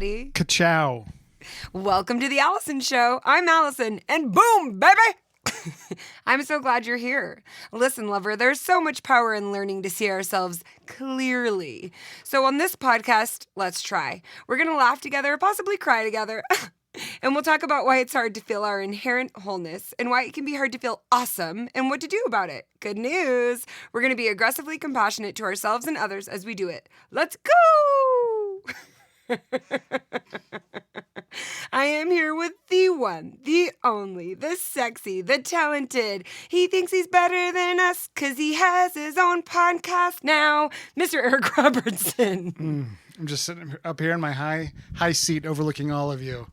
ready? Ka-chow. Welcome to the Alison Show. I'm Alison, and boom, baby! I'm so glad you're here. Listen, lover, there's so much power in learning to see ourselves clearly. So on this podcast, let's try. We're going to laugh together, possibly cry together. And we'll talk about why it's hard to feel our inherent wholeness and why it can be hard to feel awesome and what to do about it. Good news. We're going to be aggressively compassionate to ourselves and others as we do it. Let's go! I am here with the one, the only, the sexy, the talented. He thinks he's better than us because he has his own podcast now, Mr. Eric Robertson. I'm just sitting up here in my high seat overlooking all of you.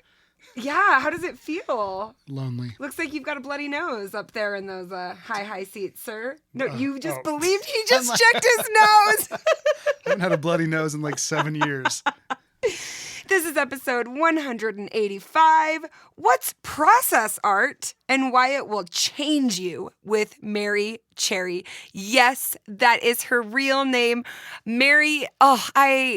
Yeah, how does it feel? Lonely. Looks like you've got a bloody nose up there in those high seats, sir. No, you just believed he just checked his nose. I haven't had a bloody nose in like 7 years. This is episode 185, What's Process Art and Why It Will Change You with Meri Cherry. Yes, that is her real name. Meri,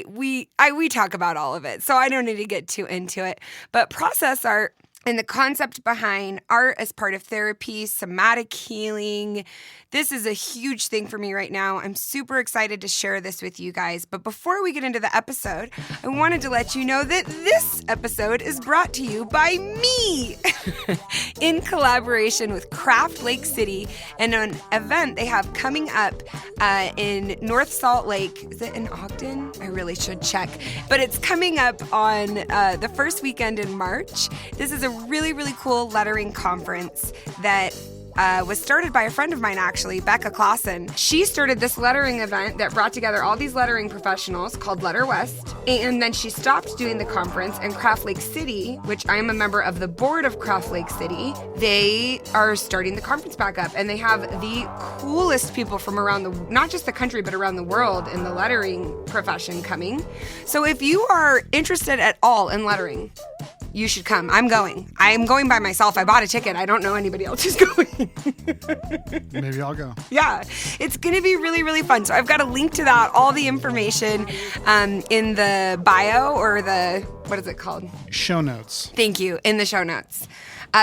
we talk about all of it, so I don't need to get too into it. But process art and the concept behind art as part of therapy, somatic healing, this is a huge thing for me right now. I'm super excited to share this with you guys. But before we get into the episode, I wanted to let you know that this episode is brought to you by me in collaboration with Craft Lake City and an event they have coming up in North Salt Lake. Is it in Ogden? I really should check. But it's coming up on the first weekend in March. This is a really, really cool lettering conference that was started by a friend of mine, actually, Becca Clausen. She started this lettering event that brought together all these lettering professionals called Letter West. And then she stopped doing the conference, and Craft Lake City, which I am a member of the board of Craft Lake City, they are starting the conference back up. And they have the coolest people from around not just the country, but around the world in the lettering profession coming. So if you are interested at all in lettering, you should come. I'm going. I'm going by myself. I bought a ticket. I don't know anybody else who's going. Maybe I'll go. Yeah, it's going to be really, really fun. So I've got a link to that, all the information in the bio or what is it called? Show notes. Thank you. In the show notes.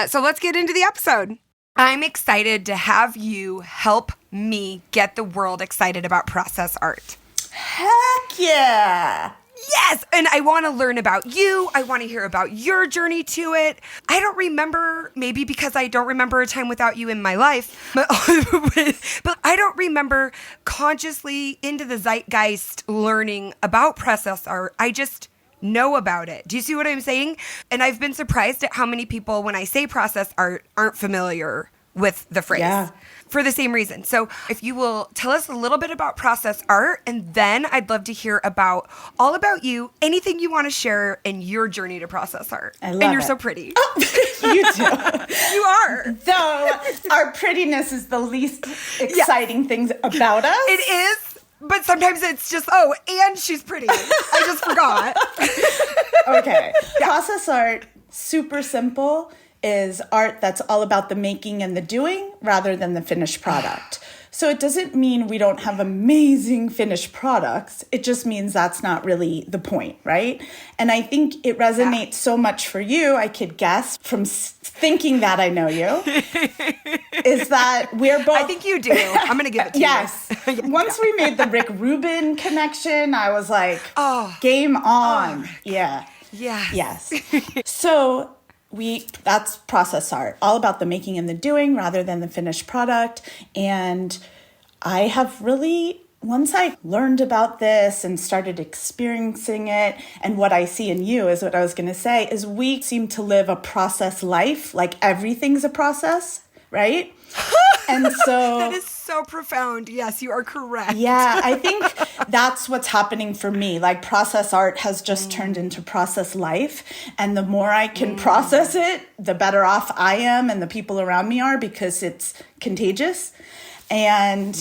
So let's get into the episode. I'm excited to have you help me get the world excited about process art. Heck yeah! Yes, and I want to learn about you. I want to hear about your journey to it. I don't remember, maybe because I don't remember a time without you in my life, but I don't remember consciously into the zeitgeist learning about process art. I just know about it. Do you see what I'm saying? And I've been surprised at how many people, when I say process art, aren't familiar with the phrase. Yeah. For the same reason. So if you will tell us a little bit about process art, and then I'd love to hear all about you, anything you want to share in your journey to process art. I love And you're it. so pretty. You too. You are. Though our prettiness is the least exciting things about us. It is, but sometimes it's just, and she's pretty. I just forgot. Okay. Process art, super simple, is art that's all about the making and the doing rather than the finished product. So it doesn't mean we don't have amazing finished products. It just means that's not really the point, right? And I think it resonates so much for you, I could guess from thinking that I know you, is that we're both... I think you do. I'm going to give it to yes. you. Once we made the Rick Rubin connection, I was like, game on. Yeah. Yeah. Yes. So... that's process art, all about the making and the doing rather than the finished product. And I have really, once I learned about this and started experiencing it, and what I see in you is what I was going to say, is we seem to live a process life, like everything's a process, right? And so... That is so profound. Yes, you are correct. Yeah, I think that's what's happening for me. Like process art has just turned into process life. And the more I can process it, the better off I am and the people around me are, because it's contagious. And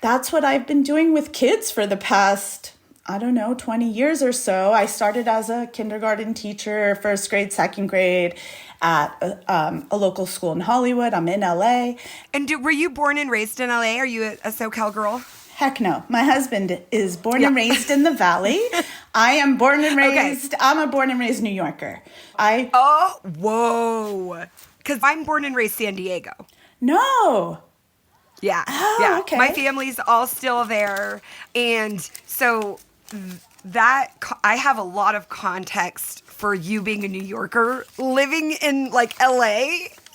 that's what I've been doing with kids for the past, 20 years or so. I started as a kindergarten teacher, first grade, second grade, at a local school in Hollywood. I'm in LA. And were you born and raised in LA? Are you a SoCal girl? Heck no. My husband is born and raised in the Valley. I am born and raised, I'm a born and raised New Yorker. Oh, whoa. Because I'm born and raised San Diego. No. Yeah. Oh, yeah. okay. My family's all still there. And so that I have a lot of context for you being a New Yorker living in like LA,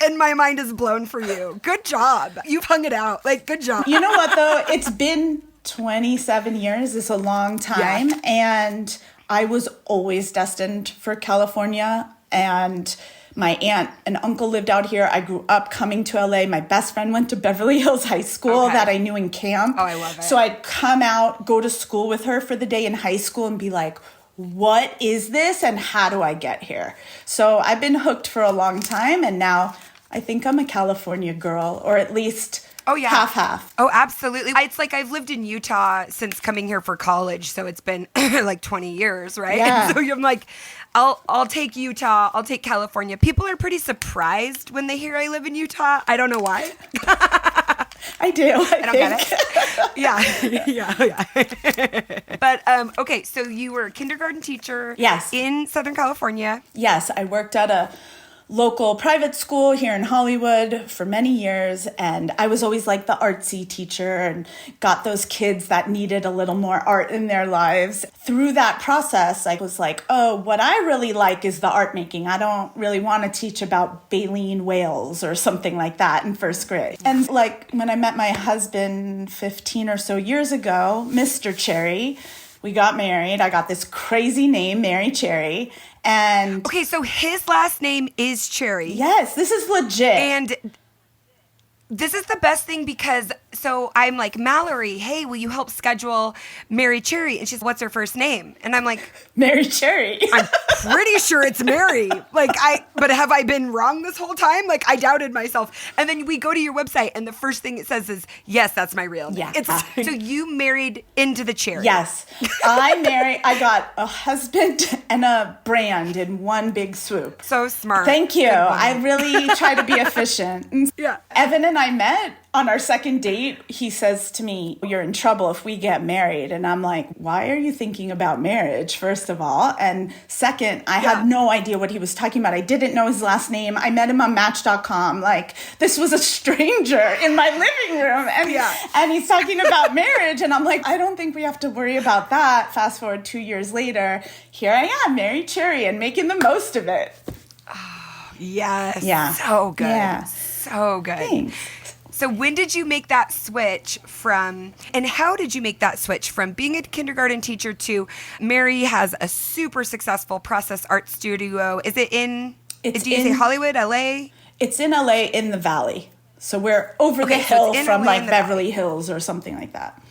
and my mind is blown for you. Good job. You've hung it out. Like, good job. You know what, though? It's been 27 years. It's a long time. Yeah. And I was always destined for California. And my aunt and uncle lived out here. I grew up coming to LA. My best friend went to Beverly Hills High School that I knew in camp. Oh, I love it. So I'd come out, go to school with her for the day in high school and be like, what is this and how do I get here? So I've been hooked for a long time, and now I think I'm a California girl, or at least half-half. Oh, absolutely. It's like I've lived in Utah since coming here for college, so it's been like 20 years, right? Yeah. And so I'm like, I'll take Utah, I'll take California. People are pretty surprised when they hear I live in Utah. I don't know why. I do. I don't think. get it. Yeah. But okay, so you were a kindergarten teacher. Yes. In Southern California. Yes, I worked at a local private school here in Hollywood for many years, and I was always like the artsy teacher and got those kids that needed a little more art in their lives. Through that process, I was like, oh, what I really like is the art making. I don't really want to teach about baleen whales or something like that in first grade. And like when I met my husband 15 or so years ago, Mr. Cherry, we got married. I got this crazy name, Meri Cherry. And okay, so his last name is Cherry. Yes, this is legit. And this is the best thing because, so I'm like, Mallory, hey, will you help schedule Meri Cherry? And she's, what's her first name? And I'm like, Meri Cherry. I'm pretty sure it's Mary. But have I been wrong this whole time? Like, I doubted myself. And then we go to your website and the first thing it says is, yes, that's my real name. Yeah. So you married into the Cherry. Yes. I got a husband and a brand in one big swoop. So smart. Thank you. I really try to be efficient. Yeah. Evan and I met on our second date. He says to me, you're in trouble if we get married. And I'm like, why are you thinking about marriage, first of all? And second, I had no idea what he was talking about. I didn't know his last name. I met him on Match.com. Like, this was a stranger in my living room. And he's talking about marriage. And I'm like, I don't think we have to worry about that. Fast forward 2 years later, here I am, Meri Cherry, and making the most of it. Oh, yes. Yeah. So good. Yeah. So good. Thanks. So when did you make that switch from, and how did you make that switch from being a kindergarten teacher to Meri has a super successful process art studio? Is it in, do you say Hollywood, LA? It's in LA in the Valley. So we're over the hill from LA like Beverly Hills or something like that.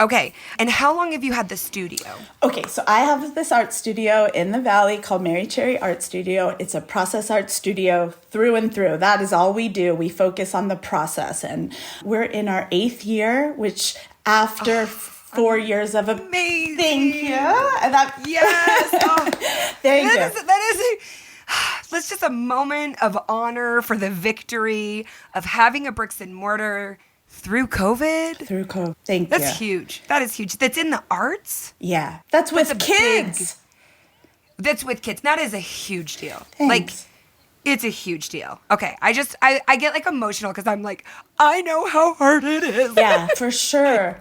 Okay. And how long have you had the studio? Okay, so I have this art studio in the Valley called Meri Cherry Art Studio. It's a process art studio through and through. That is all we do. We focus on the process. And we're in our 8th year, which after 4 years of amazing. Thank you. Yes. Oh, thank you. That is that's just a moment of honor for the victory of having a bricks and mortar through COVID? Through COVID. Thank you. That's huge. That is huge. That's in the arts? Yeah. That's with kids. That's with kids. That is a huge deal. Thanks. Like, it's a huge deal. Okay. I get like emotional because I'm like, I know how hard it is. Yeah, for sure.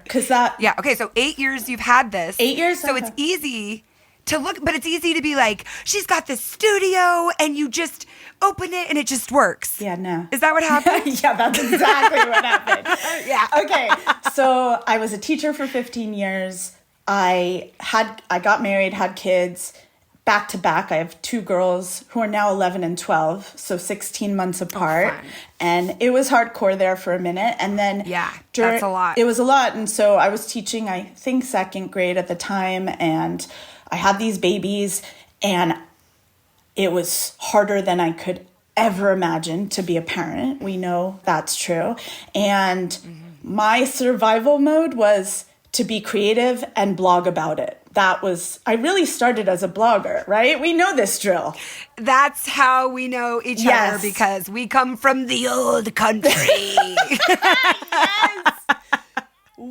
Yeah. Okay. So 8 years you've had this. 8 years. So it's easy to look, but it's easy to be like, she's got this studio and you just open it and it just works. Yeah, no. Is that what happened? Yeah, that's exactly what happened. Yeah. Okay. So I was a teacher for 15 years. I got married, had kids back to back. I have 2 girls who are now 11 and 12, so 16 months apart. Oh, and it was hardcore there for a minute. And then that's a lot. It was a lot. And so I was teaching, I think, 2nd grade at the time, and I had these babies, and it was harder than I could ever imagine to be a parent. We know that's true. And my survival mode was to be creative and blog about it. I really started as a blogger, right? We know this drill. That's how we know each other because we come from the old country. Yes.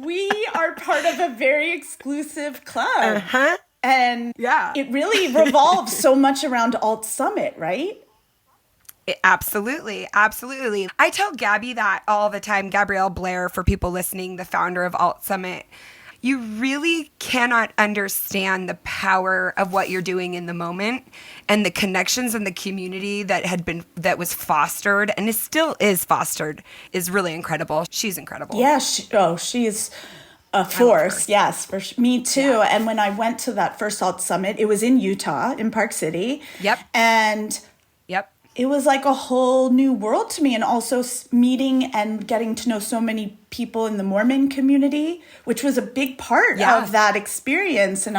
We are part of a very exclusive club. Uh-huh. And Yeah. it really revolves so much around Alt Summit, right? Absolutely. Absolutely. I tell Gabby that all the time, Gabrielle Blair, for people listening, the founder of Alt Summit. You really cannot understand the power of what you're doing in the moment and the connections and the community that was fostered and still is fostered is really incredible. She's incredible. Yeah. She's a force. Yes, me too. Yeah. And when I went to that first Alt Summit, it was in Utah, in Park City. Yep. And it was like a whole new world to me, and also meeting and getting to know so many people in the Mormon community, which was a big part of that experience. And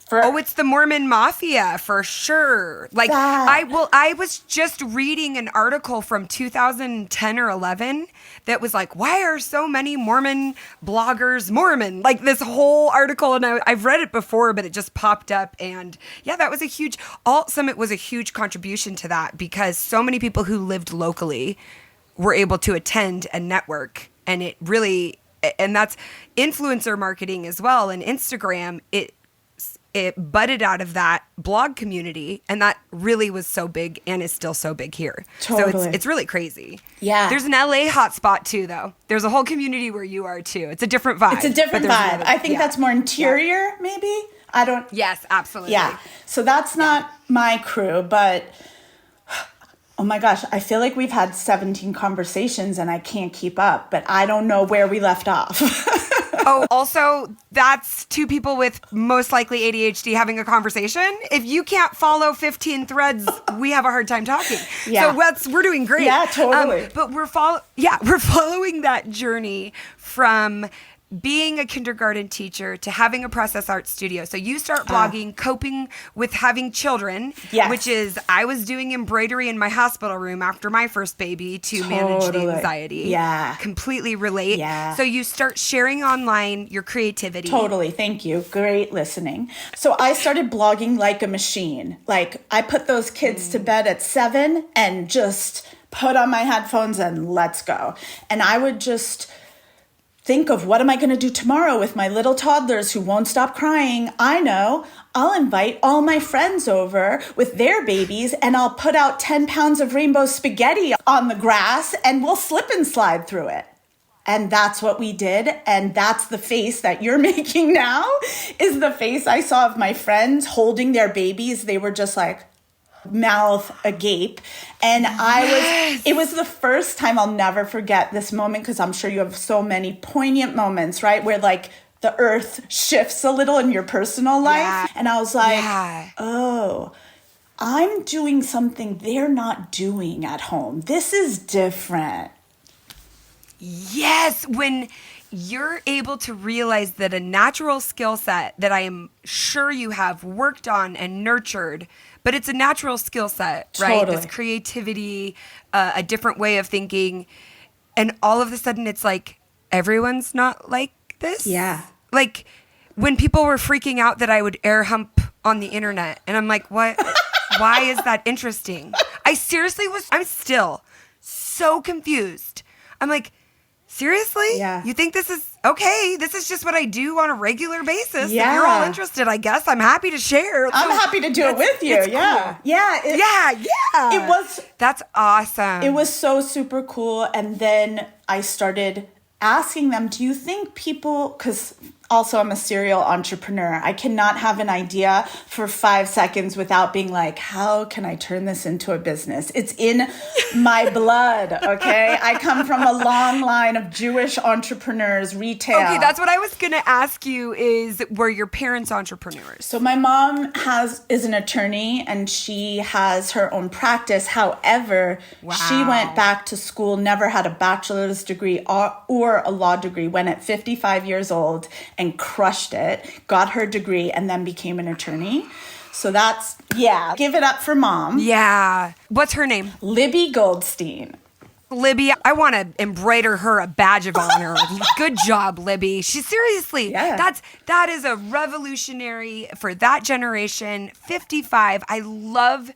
it's the Mormon Mafia for sure. Like I was just reading an article from 2010 or 11 that was like, why are so many Mormon bloggers Mormon? Like this whole article, and I've read it before, but it just popped up. And yeah, that was Alt Summit was a huge contribution to that, because so many people who lived locally were able to attend and network. And it really, and that's influencer marketing as well. And Instagram, it budded out of that blog community, and that really was so big and is still so big here. Totally. So it's really crazy. Yeah. There's an LA hotspot too, though. There's a whole community where you are too. It's a different vibe. It's a different vibe. I think that's more interior, maybe. I don't. Yes, absolutely. Yeah. So that's not my crew, but oh my gosh, I feel like we've had 17 conversations and I can't keep up, but I don't know where we left off. Oh, also, that's two people with most likely ADHD having a conversation. If you can't follow 15 threads, we have a hard time talking. Yeah. So we're doing great. Yeah, totally. But we're following that journey from being a kindergarten teacher to having a process art studio. So you start blogging, coping with having children, which is, I was doing embroidery in my hospital room after my first baby to manage the anxiety. Yeah. Completely relate. Yeah. So you start sharing online your creativity. Totally. Thank you. Great listening. So I started blogging like a machine. Like I put those kids to bed at 7 and just put on my headphones and let's go. And I would just think of, what am I going to do tomorrow with my little toddlers who won't stop crying? I know. I'll invite all my friends over with their babies, and I'll put out 10 pounds of rainbow spaghetti on the grass and we'll slip and slide through it. And that's what we did. And that's the face that you're making now, is the face I saw of my friends holding their babies. They were just like, mouth agape. And it was the first time, I'll never forget this moment, because I'm sure you have so many poignant moments, right? Where like the earth shifts a little in your personal life. Yeah. And I was like, oh, I'm doing something they're not doing at home. This is different. Yes. When you're able to realize that a natural skill set that I am sure you have worked on and nurtured, but it's a natural skill set, right? Totally. This creativity, a different way of thinking. And all of a sudden it's like, everyone's not like this. Yeah. Like when people were freaking out that I would air hump on the internet, and I'm like, what? Why is that interesting? I'm still so confused. I'm like, seriously? Yeah. You think this is okay? This is just what I do on a regular basis. Yeah. If you're all interested, I guess I'm happy to share. I'm happy to do it with you. Yeah. Cool. Yeah. That's awesome. It was so super cool. And then I started asking them, do you think people, because also I'm a serial entrepreneur, I cannot have an idea for 5 seconds without being like, how can I turn this into a business? It's in my blood, okay? I come from a long line of Jewish entrepreneurs, retail. Okay, that's what I was going to ask you, is were your parents entrepreneurs? So my mom is an attorney, and she has her own practice. However, she went back to school, never had a bachelor's degree or a law degree, went at 55 years old and crushed it, got her degree, and then became an attorney. So that's, give it up for mom. Yeah. What's her name? Libby Goldstein. Libby, I want to embroider her a badge of honor. Good job, Libby. That is a revolutionary for that generation. 55. I love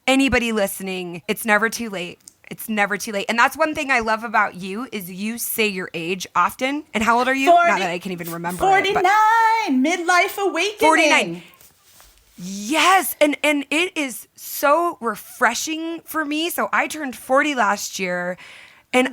anybody listening. It's never too late. It's never too late. And that's one thing I love about you is you say your age often. And how old are you? 40, Not that I can even remember 49, it, midlife awakening. 49. Yes, and it is so refreshing for me. So I turned 40 last year, and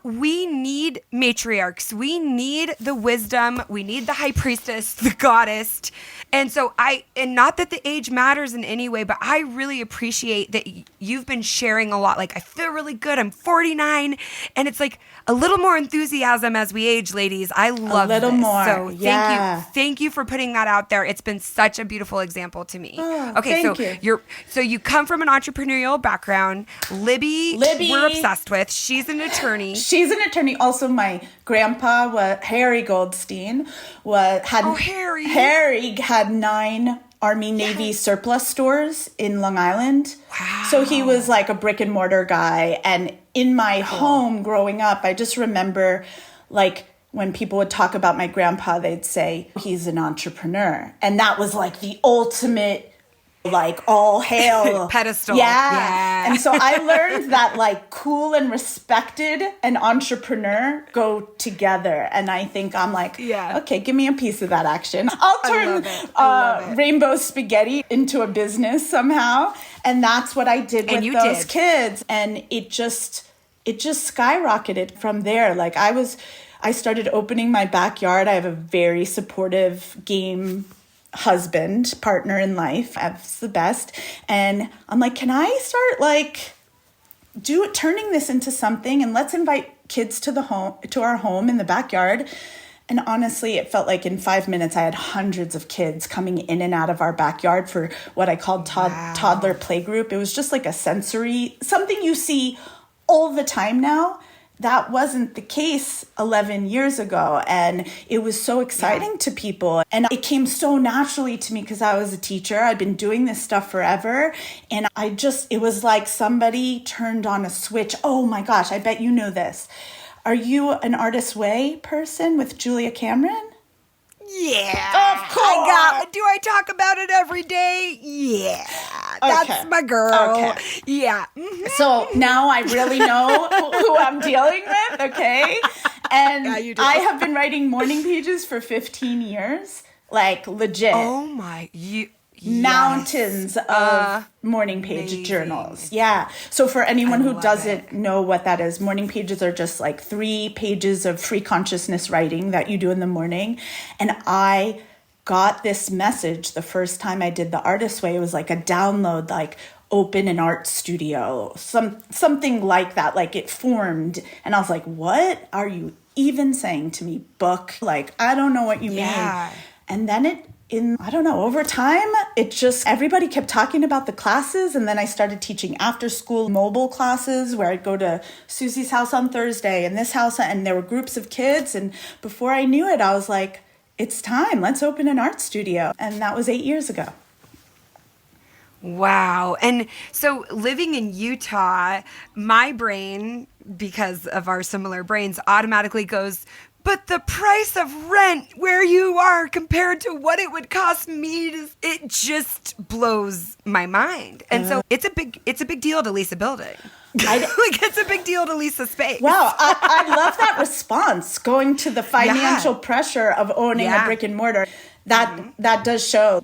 we need matriarchs. We need the wisdom. We need the high priestess, the goddess. And so and not that the age matters in any way, but I really appreciate that you've been sharing a lot. Like, I feel really good. I'm 49. And it's like a little more enthusiasm as we age, ladies. I love a little this. more. So yeah. Thank you for putting that out there. It's been such a beautiful example to me. Oh, okay, thank you. You come from an entrepreneurial background. Libby, we're obsessed with. She's an attorney. She's an attorney. Also, my grandpa, Harry Goldstein, Harry had 9 Army Navy surplus stores in Long Island. Wow. So he was like a brick and mortar guy. And in my home growing up, I just remember like when people would talk about my grandpa, they'd say he's an entrepreneur. And that was like the ultimate, like, all hail pedestal. Yeah. And so I learned that like cool and respected and entrepreneur go together. And I think I'm like, okay, give me a piece of that action. I'll turn rainbow spaghetti into a business somehow. And that's what I did with those kids. And it just skyrocketed from there. Like I started opening my backyard. I have a very supportive game partner in life. That's the best. And I'm like, can I start like turning this into something, and let's invite kids to our home in the backyard. And honestly, it felt like in 5 minutes I had hundreds of kids coming in and out of our backyard for what I called toddler playgroup. It was just like a sensory, something you see all the time now. That wasn't the case 11 years ago. And it was so exciting to people. And it came so naturally to me because I was a teacher. I'd been doing this stuff forever. And it was like somebody turned on a switch. Oh my gosh, I bet you know this. Are you an Artist's Way person with Julia Cameron? Yeah. Of course. Do I talk about it every day? Yeah. That's my girl. Okay. Yeah. Mm-hmm. So now I really know who I'm dealing with, okay? And you do. I have been writing morning pages for 15 years, like legit. Oh my, mountains of morning page journals. Yeah. So for anyone who doesn't know what that is, morning pages are just like 3 pages of free consciousness writing that you do in the morning. And I got this message the first time I did the Artist's Way. It was like a download, like open an art studio, something like that. Like it formed. And I was like, what are you even saying to me, book? Like, I don't know what you mean. And then over time, everybody kept talking about the classes. And then I started teaching after school mobile classes where I'd go to Susie's house on Thursday and this house. And there were groups of kids. And before I knew it, I was like, it's time. Let's open an art studio. And that was 8 years ago. Wow. And so living in Utah, my brain, because of our similar brains, automatically goes, but the price of rent where you are compared to what it would cost me, it just blows my mind. And so it's a big deal to lease a building. It's a big deal to lease a space. Wow, I love that response, going to the financial pressure of owning a brick and mortar. That does show,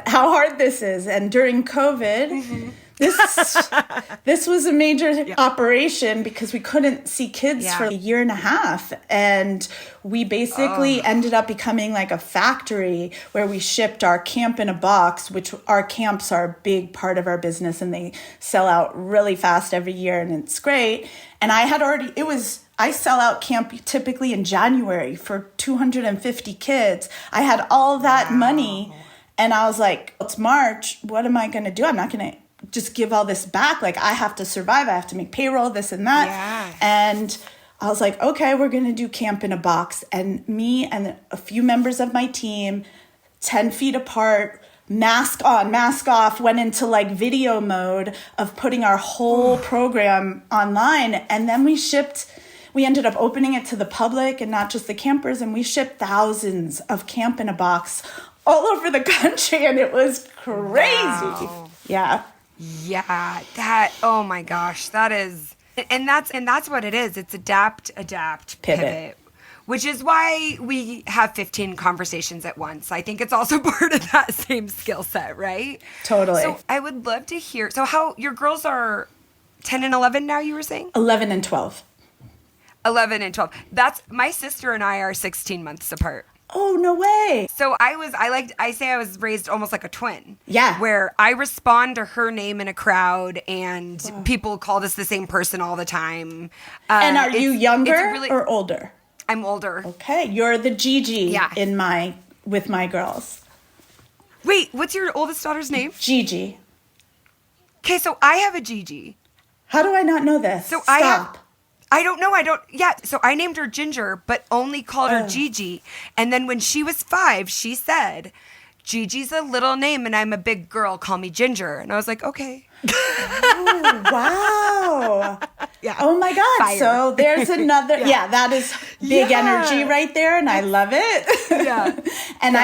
how hard this is. And during COVID, this was a major operation because we couldn't see kids for a year and a half. And we basically ended up becoming like a factory where we shipped our camp in a box, which our camps are a big part of our business and they sell out really fast every year and it's great. And I sell out camp typically in January for 250 kids. I had all that money and I was like, it's March. What am I going to do? I'm not going to just give all this back. Like, I have to survive. I have to make payroll, this and that. Yeah. And I was like, okay, we're going to do camp in a box. And me and a few members of my team, 10 feet apart, mask on, mask off, went into like video mode of putting our whole program online. And then we ended up opening it to the public and not just the campers. And we shipped thousands of camp in a box all over the country. And it was crazy. Wow. Yeah. Yeah, oh my gosh, that is, and that's what it is. It's adapt, pivot. Which is why we have 15 conversations at once. I think it's also part of that same skill set, right? Totally. So I would love to hear, so how your girls are 10 and 11 now, you were saying? 11 and 12. 11 and 12. That's, my sister and I are 16 months apart. Oh, no way. So I was raised almost like a twin. Yeah. Where I respond to her name in a crowd and people called us the same person all the time. And are you younger or older? I'm older. Okay. You're the Gigi with my girls. Wait, what's your oldest daughter's name? Gigi. Okay, so I have a Gigi. How do I not know this? So Stop. I don't know. So I named her Ginger, but only called her Gigi. And then when she was 5, she said, Gigi's a little name and I'm a big girl. Call me Ginger. And I was like, okay. Oh, wow. Yeah. Oh my God. Fire. So there's another, that is big energy right there. And I love it. Yeah. And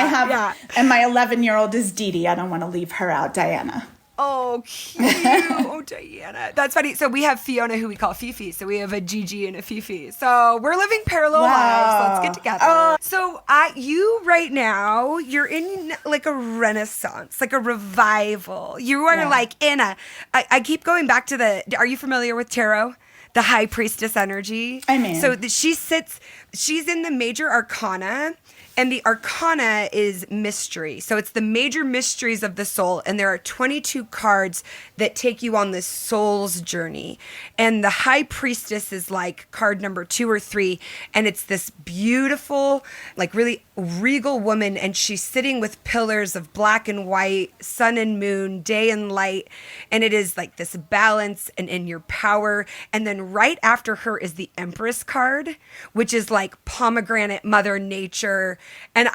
and my 11-year-old is Dee Dee. I don't want to leave her out, Diana. Oh, cute. Oh, Diana. That's funny. So we have Fiona, who we call Fifi. So we have a Gigi and a Fifi. So we're living parallel lives. Let's get together. So you right now, you're in like a renaissance, like a revival. You are like in I keep going back to are you familiar with tarot? The high priestess energy. I mean. So she's in the major arcana. And the arcana is mystery. So it's the major mysteries of the soul. And there are 22 cards that take you on this soul's journey. And the high priestess is like card number 2 or 3. And it's this beautiful, like really regal woman. And she's sitting with pillars of black and white, sun and moon, day and light. And it is like this balance and in your power. And then right after her is the Empress card, which is like pomegranate, Mother Nature. And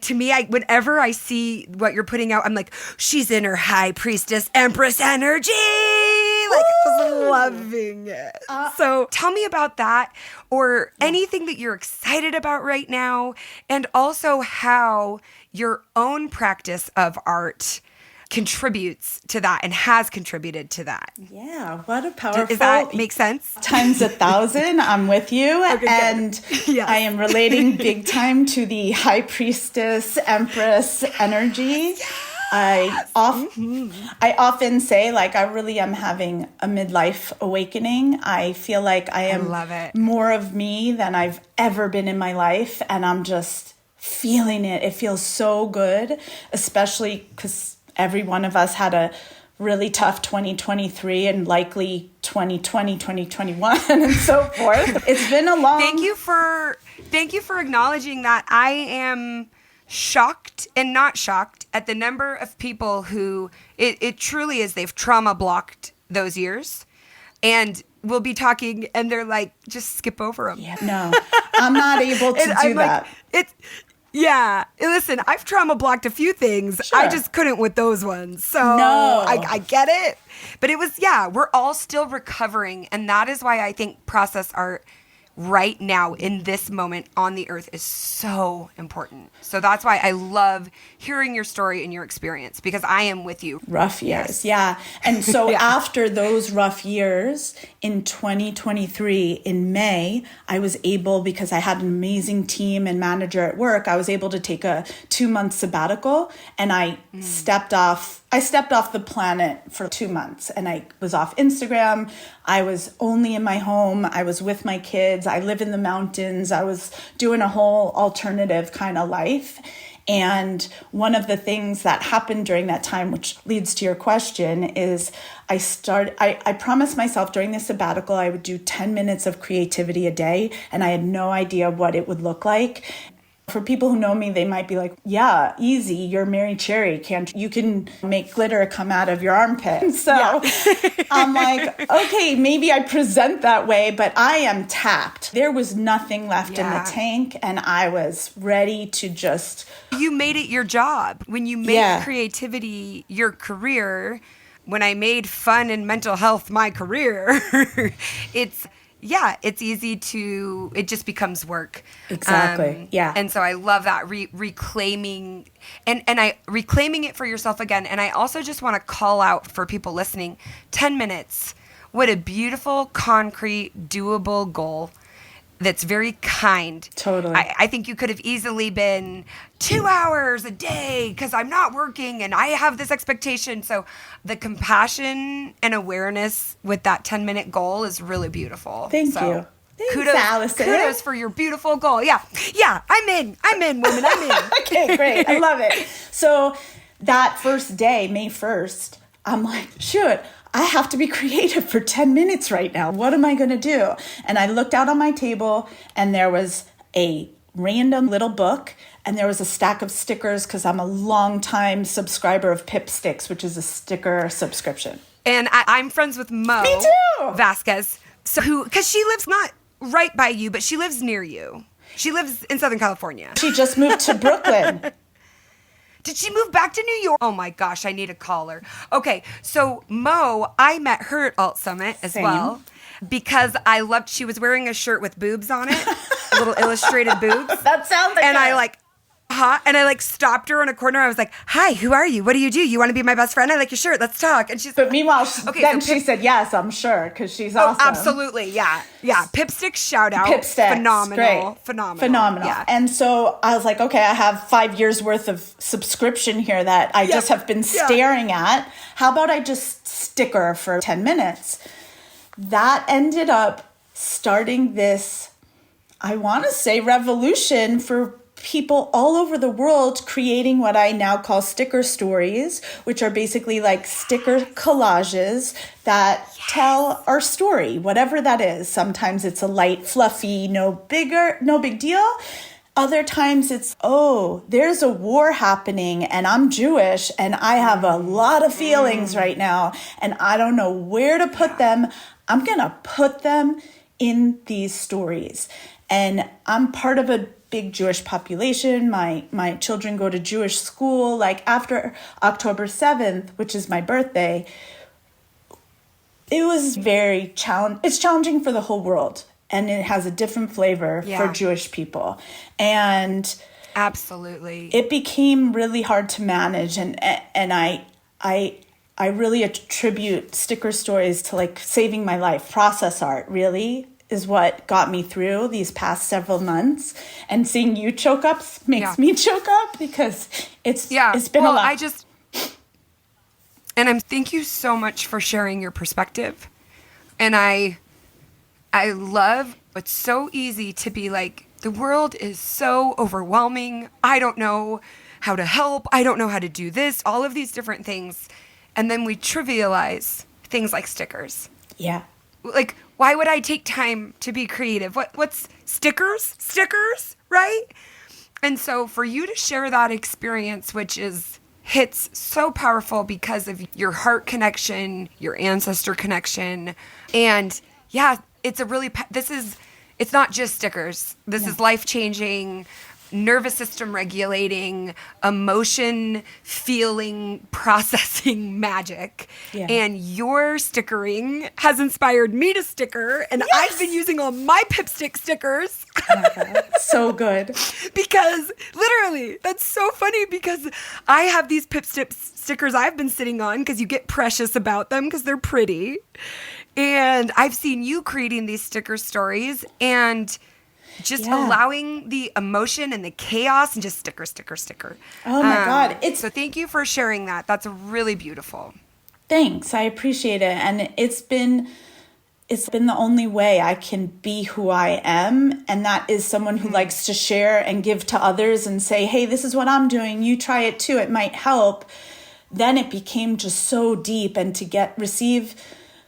to me, whenever I see what you're putting out, I'm like, she's in her high priestess Empress energy, like just loving it. So tell me about that, or anything that you're excited about right now, and also how your own practice of art contributes to that and has contributed to that. Yeah, what a powerful... Does that make sense? Times 1,000, I'm with you. Okay, and yes. I am relating big time to the high priestess, empress energy. Yes. I often say, like, I really am having a midlife awakening. I feel like I am more of me than I've ever been in my life. And I'm just feeling it. It feels so good, especially because every one of us had a really tough 2023 and likely 2020, 2021 and so forth. It's been a long... Thank you for acknowledging that. I am shocked and not shocked at the number of people who it truly is, they've trauma blocked those years and we'll be talking and they're like, just skip over them. Yeah, no, I'm not able to do that. Yeah. Listen, I've trauma blocked a few things. Sure. I just couldn't with those ones. So no. I get it. But it was, we're all still recovering. And that is why I think process art right now in this moment on the earth is so important. So that's why I love hearing your story and your experience, because I am with you. Rough years, yeah. And so after those rough years in 2023, in May, I was able, because I had an amazing team and manager at work, I was able to take a 2-month sabbatical, and I stepped off the planet for 2 months, and I was off Instagram. I was only in my home. I was with my kids. I live in the mountains. I was doing a whole alternative kind of life. And one of the things that happened during that time, which leads to your question, is I promised myself during this sabbatical I would do 10 minutes of creativity a day, and I had no idea what it would look like. For people who know me, they might be like, yeah, easy, you're Meri Cherry. You can make glitter come out of your armpit. So I'm like, okay, maybe I present that way, but I am tapped. There was nothing left in the tank, and I was ready to just... You made it your job. When you make creativity your career, when I made fun and mental health my career, it's easy to, it just becomes work. Exactly. Yeah. And so I love that reclaiming reclaiming it for yourself again. And I also just want to call out for people listening, 10 minutes. What a beautiful, concrete, doable goal. That's very kind. Totally. I think you could have easily been 2 hours a day because I'm not working and I have this expectation. So the compassion and awareness with that 10-minute goal is really beautiful. Thank you. Thanks, Alison. Kudos for your beautiful goal. Yeah, I'm in, woman, I'm in. Okay, great. I love it. So that first day, May 1st, I'm like, shoot, I have to be creative for 10 minutes right now. What am I going to do? And I looked out on my table and there was a random little book and there was a stack of stickers because I'm a longtime subscriber of Pip Sticks, which is a sticker subscription. And I'm friends with Mo Me too. Vasquez, because she lives not right by you, but she lives near you. She lives in Southern California. She just moved to Brooklyn. Did she move back to New York? Oh my gosh, I need a caller. Okay, so Mo, I met her at Alt Summit as well because I loved, she was wearing a shirt with boobs on it, little illustrated boobs. That sounds like and I stopped her in a corner. I was like, "Hi, who are you? What do? You want to be my best friend? I like your shirt. Let's talk." And she's But meanwhile, she said yes, I'm sure, because she's awesome. Oh, absolutely, yeah. Pipstick shout out. Pipsticks, phenomenal, great. phenomenal. Yeah. And so I was like, okay, I have 5 years worth of subscription here that I just have been staring at. How about I just sticker for 10 minutes? That ended up starting this, I want to say, revolution for people all over the world creating what I now call sticker stories, which are basically like sticker collages that tell our story, whatever that is. Sometimes it's a light, fluffy, no big deal. Other times it's, there's a war happening and I'm Jewish and I have a lot of feelings right now and I don't know where to put them. I'm going to put them in these stories. And I'm part of a big Jewish population. My children go to Jewish school. Like after October 7th, which is my birthday, it was very challenging. It's challenging for the whole world. And it has a different flavor for Jewish people. And absolutely, it became really hard to manage. And I really attribute sticker stories to like saving my life. Process art really is what got me through these past several months. And seeing you choke up makes me choke up because it's been a lot. Thank you so much for sharing your perspective. And I love, it's so easy to be like, the world is so overwhelming. I don't know how to help. I don't know how to do this, all of these different things. And then we trivialize things like stickers. Yeah. Like, why would I take time to be creative? What's stickers? Stickers, right? And so for you to share that experience, which hits so powerful because of your heart connection, your ancestor connection. And it's it's not just stickers. This is life-changing, nervous system regulating, emotion feeling, processing magic. Yeah. And your stickering has inspired me to sticker, and I've been using all my Pipstick stickers. Oh my God. So good. Because literally, that's so funny because I have these Pipstick stickers I've been sitting on because you get precious about them because they're pretty. And I've seen you creating these sticker stories and just allowing the emotion and the chaos and just sticker. Oh my God. So thank you for sharing that. That's really beautiful. Thanks. I appreciate it. And it's been the only way I can be who I am. And that is someone who likes to share and give to others and say, hey, this is what I'm doing. You try it too. It might help. Then it became just so deep. And to receive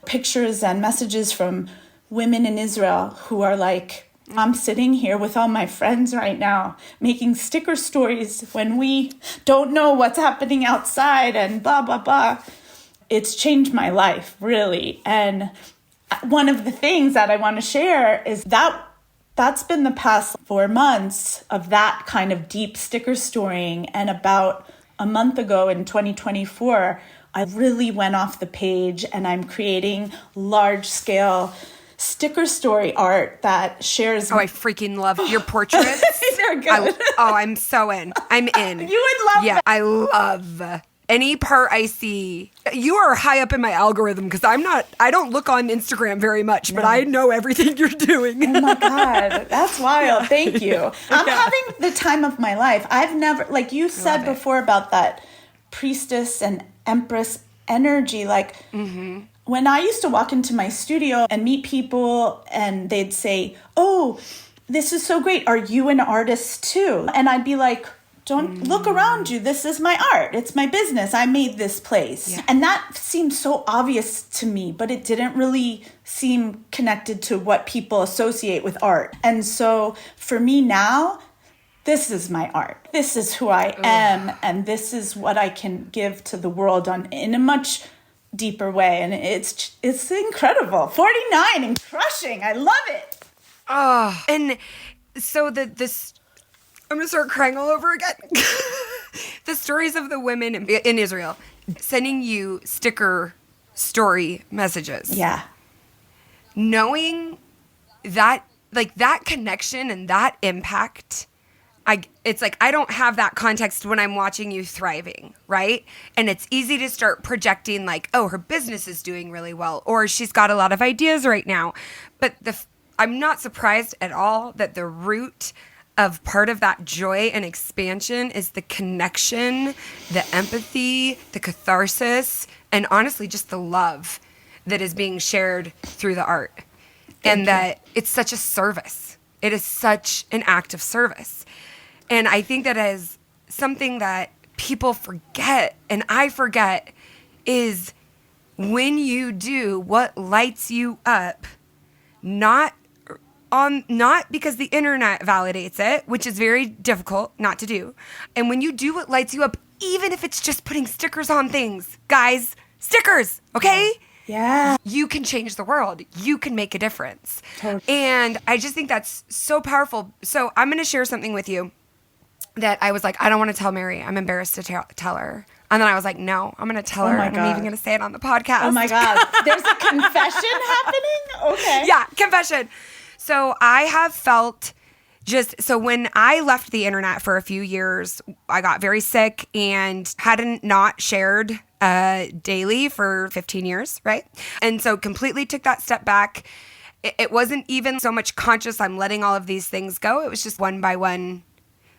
pictures and messages from women in Israel who are like, I'm sitting here with all my friends right now making sticker stories when we don't know what's happening outside and blah, blah, blah. It's changed my life, really. And one of the things that I want to share is that's been the past 4 months of that kind of deep sticker storying. And about a month ago in 2024, I really went off the page and I'm creating large-scale sticker story art that shares. Oh, I freaking love your portraits. They're good. I'm so in. I'm in. You would love them. I love any part I see. You are high up in my algorithm because I don't look on Instagram very much, but I know everything you're doing. Oh my God, that's wild. Thank you. I'm having the time of my life. I've never, like you said before about that priestess and empress energy, like when I used to walk into my studio and meet people and they'd say, oh, this is so great. Are you an artist too? And I'd be like, don't look around you. This is my art. It's my business. I made this place. Yeah. And that seemed so obvious to me, but it didn't really seem connected to what people associate with art. And so for me now, this is my art. This is who I am. And this is what I can give to the world in a much deeper way. And it's incredible. 49 and crushing. I love it. Oh, and so this... I'm going to start crying all over again. The stories of the women in Israel sending you sticker story messages. Yeah. Knowing that, like, that connection and that impact, it's like I don't have that context when I'm watching you thriving, right? And it's easy to start projecting like, oh, her business is doing really well, or she's got a lot of ideas right now. But I'm not surprised at all that the root of part of that joy and expansion is the connection, the empathy, the catharsis, and honestly, just the love that is being shared through the art. And that it's such a service. It is such an act of service. And I think that as something that people forget, and I forget, is when you do what lights you up, not because the internet validates it, which is very difficult not to do. And when you do what lights you up, even if it's just putting stickers on things, guys, stickers, okay? Yeah. You can change the world. You can make a difference. Totally. And I just think that's so powerful. So I'm going to share something with you that I was like, I don't want to tell Meri. I'm embarrassed to tell her. And then I was like, no, I'm going to tell her. My and God. I'm even going to say it on the podcast. Oh my God. There's a confession happening? Okay. Yeah, confession. So I have felt so when I left the internet for a few years, I got very sick and hadn't not shared daily for 15 years, right? And so completely took that step back. It wasn't even so much conscious I'm letting all of these things go. It was just one by one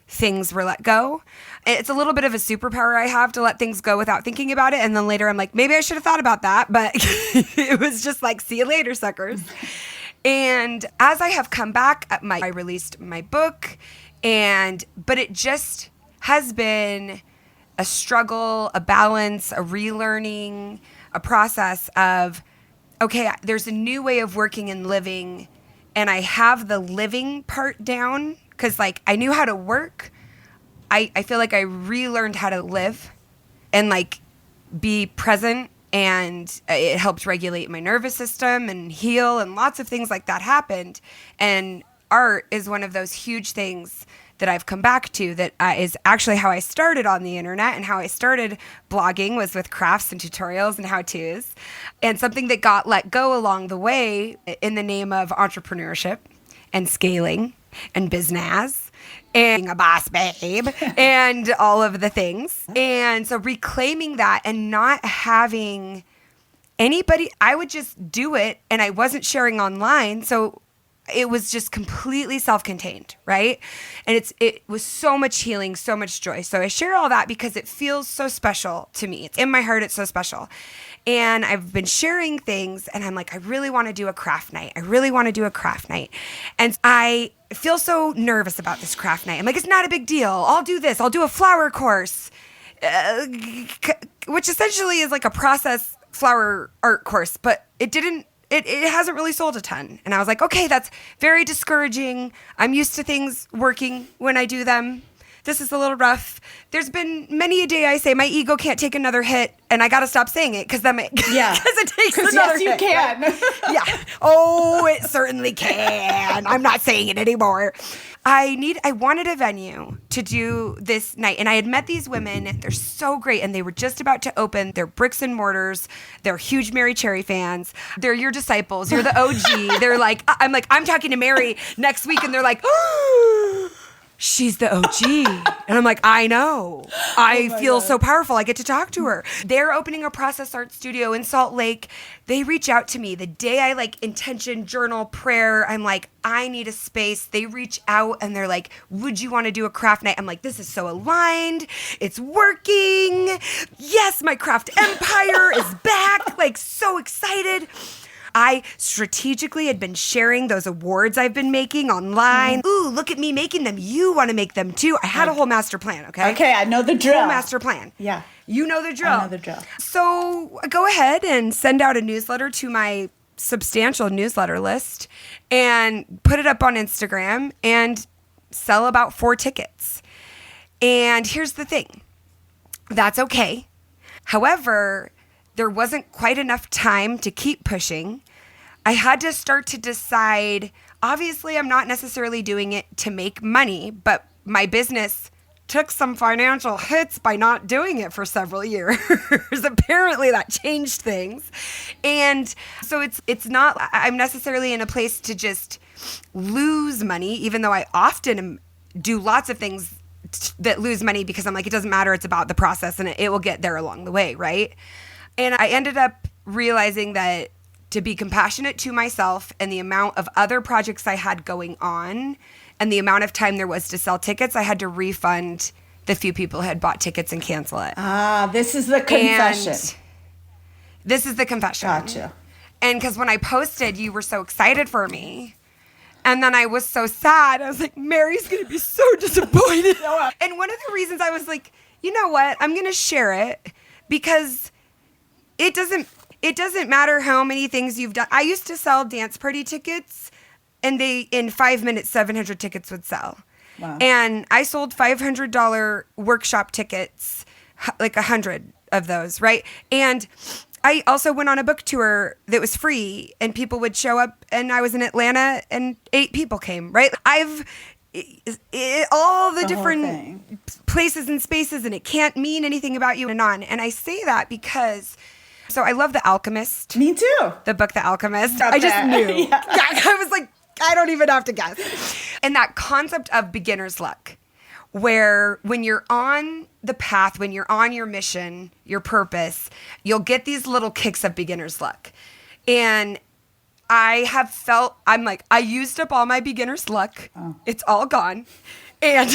things were let go. It's a little bit of a superpower I have to let things go without thinking about it. And then later I'm like, maybe I should have thought about that. But it was just like, see you later, suckers. And as I have come back, I released my book, but it just has been a struggle, a balance, a relearning, a process of, okay, there's a new way of working and living, and I have the living part down, because like I knew how to work. I feel like I relearned how to live and like be present. And it helped regulate my nervous system and heal, and lots of things like that happened. And art is one of those huge things that I've come back to that is actually how I started on the internet, and how I started blogging was with crafts and tutorials and how-tos. And something that got let go along the way in the name of entrepreneurship and scaling and biznaz and being a boss babe and all of the things. And so reclaiming that and not having anybody, I would just do it, and I wasn't sharing online. So it was just completely self-contained, right? And it was so much healing, so much joy. So I share all that because it feels so special to me. It's in my heart, it's so special. And I've been sharing things, and I'm like, I really want to do a craft night. And I feel so nervous about this craft night. I'm like, it's not a big deal. I'll do this. I'll do a flower course, which essentially is like a process flower art course, but it hasn't really sold a ton. And I was like, okay, that's very discouraging. I'm used to things working when I do them. this is a little rough. There's been many a day I say my ego can't take another hit, and I got to stop saying it because it takes another hit. Yes, you can. Right? Yeah. Oh, it certainly can. I'm not saying it anymore. I wanted a venue to do this night, and I had met these women. They're so great, and they were just about to open. They're bricks and mortars. They're huge Meri Cherry fans. They're your disciples. You're the OG. They're like, I'm talking to Meri next week, and they're like, she's the OG. And I'm like, I know. I feel so powerful. I get to talk to her. They're opening a process art studio in Salt Lake. They reach out to me the day I intention, journal, prayer. I'm like, I need a space. They reach out and they're like, would you want to do a craft night? I'm like, this is so aligned. It's working. Yes, my craft empire is back. So excited. I strategically had been sharing those awards I've been making online. Ooh, look at me making them. You want to make them too. I had a whole master plan, okay? Okay, I know the drill. Whole master plan. Yeah. You know the drill. I know the drill. So go ahead and send out a newsletter to my substantial newsletter list and put it up on Instagram and sell about 4 tickets. And here's the thing. That's okay. However, there wasn't quite enough time to keep pushing. I had to start to decide, obviously I'm not necessarily doing it to make money, but my business took some financial hits by not doing it for several years. Apparently that changed things. And so it's not, I'm necessarily in a place to just lose money, even though I often do lots of things that lose money because I'm like, it doesn't matter, it's about the process and it will get there along the way, right? And I ended up realizing that to be compassionate to myself and the amount of other projects I had going on and the amount of time there was to sell tickets, I had to refund the few people who had bought tickets and cancel it. This is the confession. And this is the confession. Gotcha. And because when I posted, you were so excited for me. And then I was so sad. I was like, Mary's going to be so disappointed. And one of the reasons I was like, you know what? I'm going to share it because it doesn't matter how many things you've done. I used to sell dance party tickets, and in 5 minutes, 700 tickets would sell. Wow. And I sold $500 workshop tickets, 100 of those, right? And I also went on a book tour that was free, and people would show up, and I was in Atlanta, and 8 people came, right? All the different places and spaces, and it can't mean anything about you and on. And I say that because... So I love The Alchemist. Me too. The book, The Alchemist. I just knew. Yeah. I was like, I don't even have to guess. And that concept of beginner's luck, where when you're on the path, when you're on your mission, your purpose, you'll get these little kicks of beginner's luck. And I have felt, I'm like, I used up all my beginner's luck. Oh. It's all gone. And...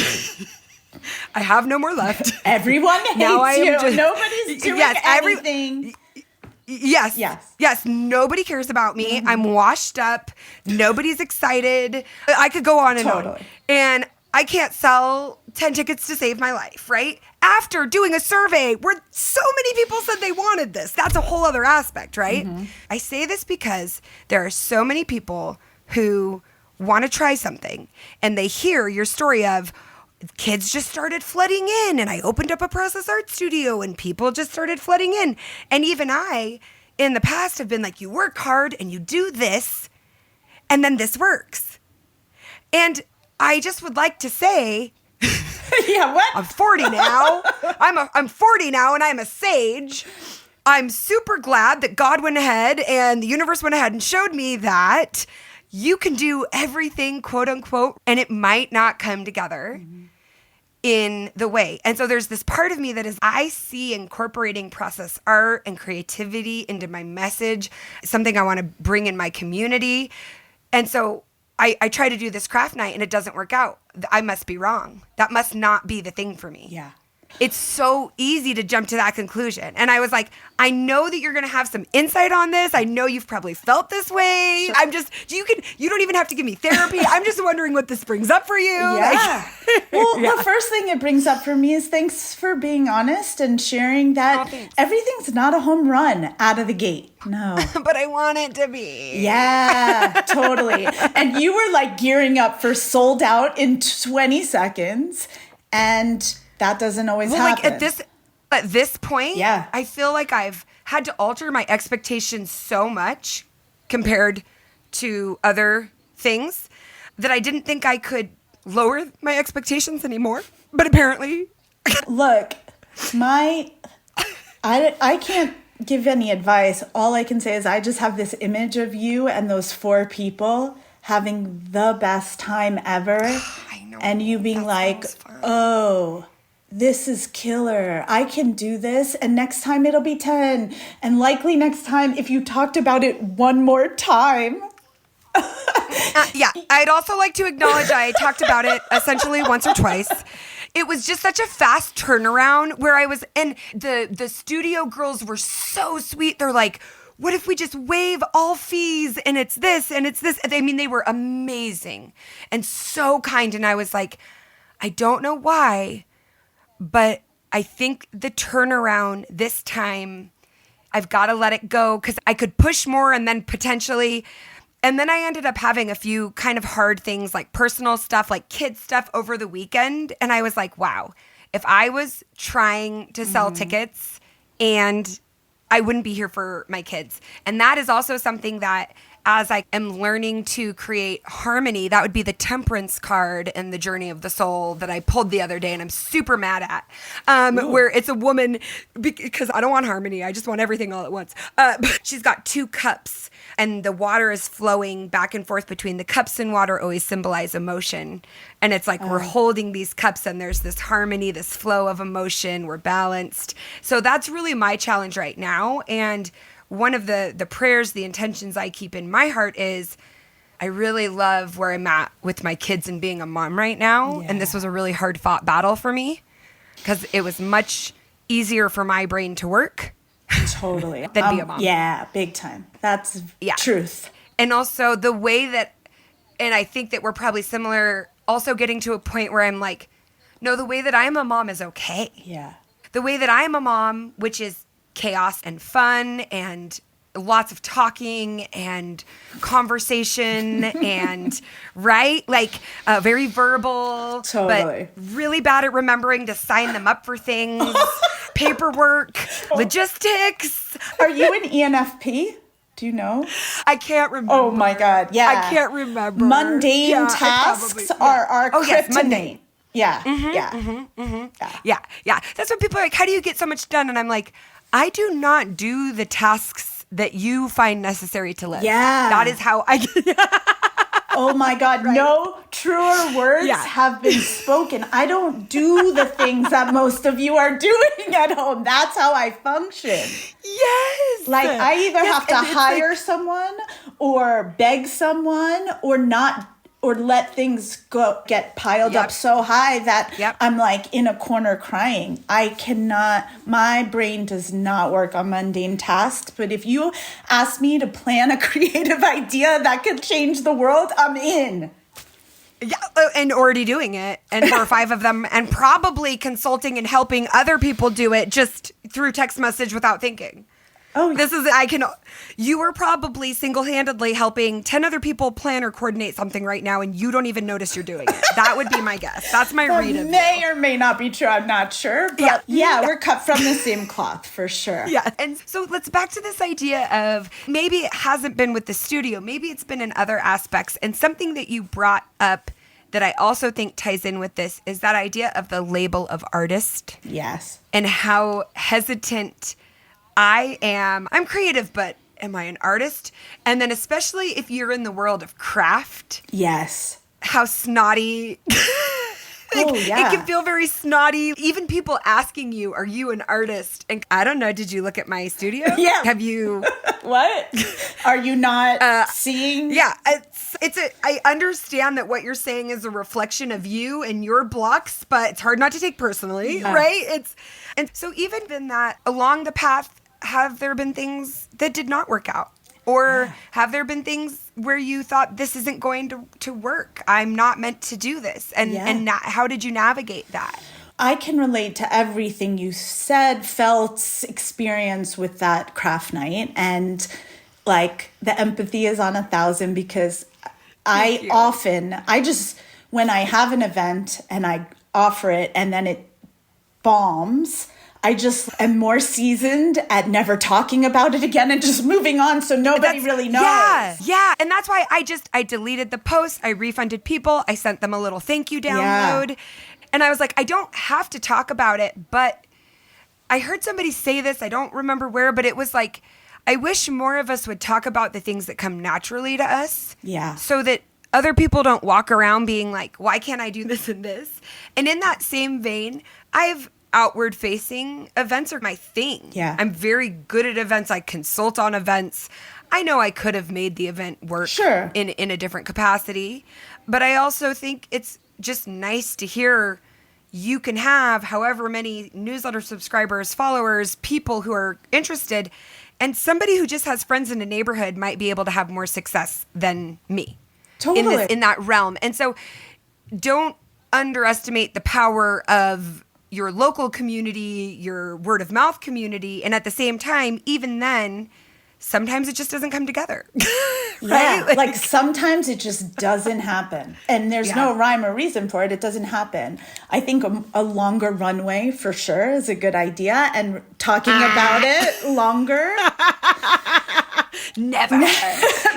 I have no more left. Everyone hates you. Nobody's doing anything. Yes. Nobody cares about me. Mm-hmm. I'm washed up. Nobody's excited. I could go on and on. And I can't sell 10 tickets to save my life, right? After doing a survey where so many people said they wanted this. That's a whole other aspect, right? Mm-hmm. I say this because there are so many people who want to try something and they hear your story of, kids just started flooding in and I opened up a process art studio and people just started flooding in. And even I, in the past, have been like, you work hard and you do this and then this works. And I just would like to say, yeah, what? I'm 40 now. I'm 40 now and I'm a sage. I'm super glad that God went ahead and the universe went ahead and showed me that you can do everything, quote unquote, and it might not come together in the way. And so there's this part of me that is, I see incorporating process art and creativity into my message, something I want to bring in my community. And so I try to do this craft night and it doesn't work out. I must be wrong. That must not be the thing for me. Yeah. It's so easy to jump to that conclusion. And I was like, I know that you're going to have some insight on this. I know you've probably felt this way. Sure. You don't even have to give me therapy. I'm just wondering what this brings up for you. Yeah. The first thing it brings up for me is thanks for being honest and sharing that everything's not a home run out of the gate. No. But I want it to be. Yeah, totally. And you were like gearing up for sold out in 20 seconds. And that doesn't always Well, happen. like at this point, Yeah. I feel like I've had to alter my expectations so much compared to other things that I didn't think I could lower my expectations anymore. But apparently, Look, I can't give any advice. All I can say is I just have this image of you and those 4 people having the best time ever. I know. And you being That like, sounds fun. oh, this is killer. I can do this. And next time it'll be 10. And likely next time, if you talked about it one more time. Yeah, I'd also like to acknowledge I talked about it essentially once or twice. It was just such a fast turnaround where I was, and the studio girls were so sweet. They're like, what if we just waive all fees and it's this and it's this? I mean, they were amazing and so kind. And I was like, I don't know why, but I think the turnaround this time, I've got to let it go because I could push more and then potentially. And then I ended up having a few kind of hard things like personal stuff, like kid stuff over the weekend. And I was like, wow, if I was trying to sell tickets and I wouldn't be here for my kids. And that is also something that as I am learning to create harmony, that would be the temperance card in the journey of the soul that I pulled the other day and I'm super mad at, where it's a woman, because I don't want harmony. I just want everything all at once. But she's got 2 cups and the water is flowing back and forth between the cups, and water always symbolize emotion. And it's like we're holding these cups and there's this harmony, this flow of emotion. We're balanced. So that's really my challenge right now. And one of the prayers, the intentions I keep in my heart is I really love where I'm at with my kids and being a mom right now. Yeah. And this was a really hard fought battle for me because it was much easier for my brain to work Totally. than be a mom. Yeah, big time. That's truth. And also the way that, and I think that we're probably similar, also getting to a point where I'm like, no, the way that I'm a mom is okay. Yeah. The way that I'm a mom, which is chaos and fun and lots of talking and conversation and right, like very verbal, Totally. but really bad at remembering to sign them up for things, paperwork, logistics. Are you an ENFP? Do you know? I can't remember. Oh my God. Yeah. I can't remember. Mundane Yeah, I tasks probably- are our Oh, yes, kryptonite. mundane. Yeah. Yeah. That's what people are like, how do you get so much done? And I'm like, I do not do the tasks that you find necessary to live. Yeah. That is how I get. Oh my God. No truer words Yeah. have been spoken. I don't do the things that most of you are doing at home. That's how I function. Yes. Like I either Yes, have to and it's hire someone or beg someone or not, or let things get piled Yep. up so high that Yep. I'm like in a corner crying. I cannot, my brain does not work on mundane tasks. But if you ask me to plan a creative idea that could change the world, I'm in. Yeah, and already doing it, and 4 or 5 of them, and probably consulting and helping other people do it just through text message without thinking. Oh, You were probably single-handedly helping 10 other people plan or coordinate something right now, and you don't even notice you're doing it. That would be my guess. That's my read of may you. or may not be true. I'm not sure. But yeah, we're cut from the same cloth for sure. Yeah. And so let's back to this idea of maybe it hasn't been with the studio. Maybe it's been in other aspects. And something that you brought up that I also think ties in with this is that idea of the label of artist Yes. and how hesitant I am. I'm creative, but am I an artist? And then especially if you're in the world of craft, Yes. how snotty. Oh, yeah. It can feel very snotty. Even people asking you, are you an artist? And I don't know, did you look at my studio? Yeah. Have you? What? Are you not seeing? Yeah. I understand that what you're saying is a reflection of you and your blocks, but it's hard not to take personally, right? And so even in that, along the path, have there been things that did not work out? Or have there been things where you thought this isn't going to work? I'm not meant to do this. And how did you navigate that? I can relate to everything you said, felt, experienced with that craft night. And like the empathy is on 1,000 because I just, when I have an event and I offer it and then it bombs, I just am more seasoned at never talking about it again and just moving on so nobody really knows. Yeah. And that's why I deleted the post. I refunded people. I sent them a little thank you download. Yeah. And I was like, I don't have to talk about it, but I heard somebody say this, I don't remember where, but it was like, I wish more of us would talk about the things that come naturally to us. Yeah. So that other people don't walk around being like, why can't I do this and this? And in that same vein, I've outward facing events are my thing. Yeah. I'm very good at events. I consult on events. I know I could have made the event work in a different capacity, but I also think it's just nice to hear you can have however many newsletter subscribers, followers, people who are interested, and somebody who just has friends in a neighborhood might be able to have more success than me. Totally. In that realm. And so don't underestimate the power of your local community, your word of mouth community. And at the same time, even then, sometimes it just doesn't come together. Right? Yeah, like sometimes it just doesn't happen. And there's no rhyme or reason for it. It doesn't happen. I think a longer runway for sure is a good idea. And talking about it longer. Never.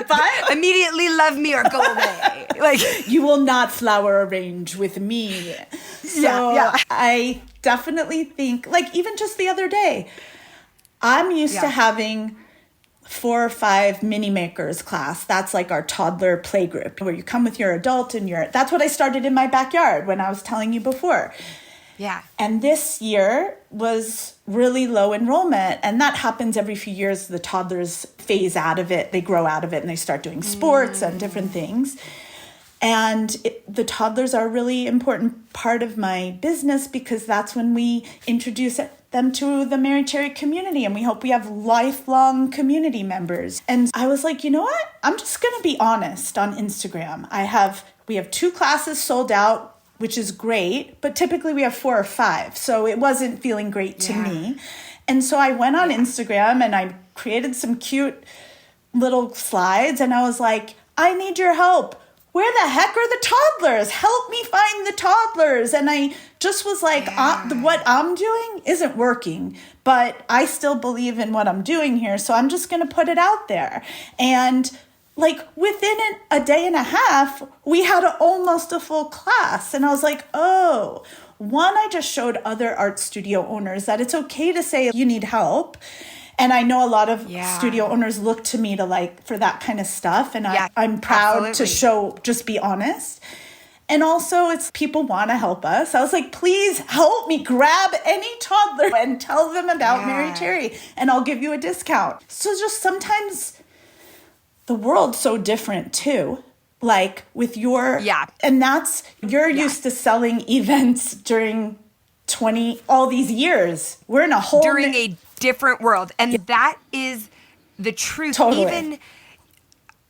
But immediately love me or go away. Like you will not flower arrange with me. So I definitely think, like even just the other day, I'm used to having 4 or 5 mini makers class. That's like our toddler play group where you come with your adult and that's what I started in my backyard when I was telling you before. Yeah. And this year was really low enrollment. And that happens every few years. The toddlers phase out of it. They grow out of it and they start doing sports and different things. And the toddlers are a really important part of my business because that's when we introduce them to the Meri Cherry community. And we hope we have lifelong community members. And I was like, you know what? I'm just going to be honest on Instagram. We have 2 classes sold out, which is great. But typically we have 4 or 5. So it wasn't feeling great to me. And so I went on Instagram and I created some cute little slides. And I was like, I need your help. Where the heck are the toddlers? Help me find the toddlers. And I just was like, what I'm doing isn't working, but I still believe in what I'm doing here. So I'm just going to put it out there. And like within a day and a half, we had almost a full class. And I was like, oh, one, I just showed other art studio owners that it's okay to say you need help. And I know a lot of studio owners look to me for that kind of stuff. And I'm proud to just be honest. And also it's people want to help us. I was like, please help me grab any toddler and tell them about Meri Cherry and I'll give you a discount. So just sometimes the world's so different too. Like with and you're used to selling events during all these years. We're in a whole during a different world. And that is the truth. Totally. Even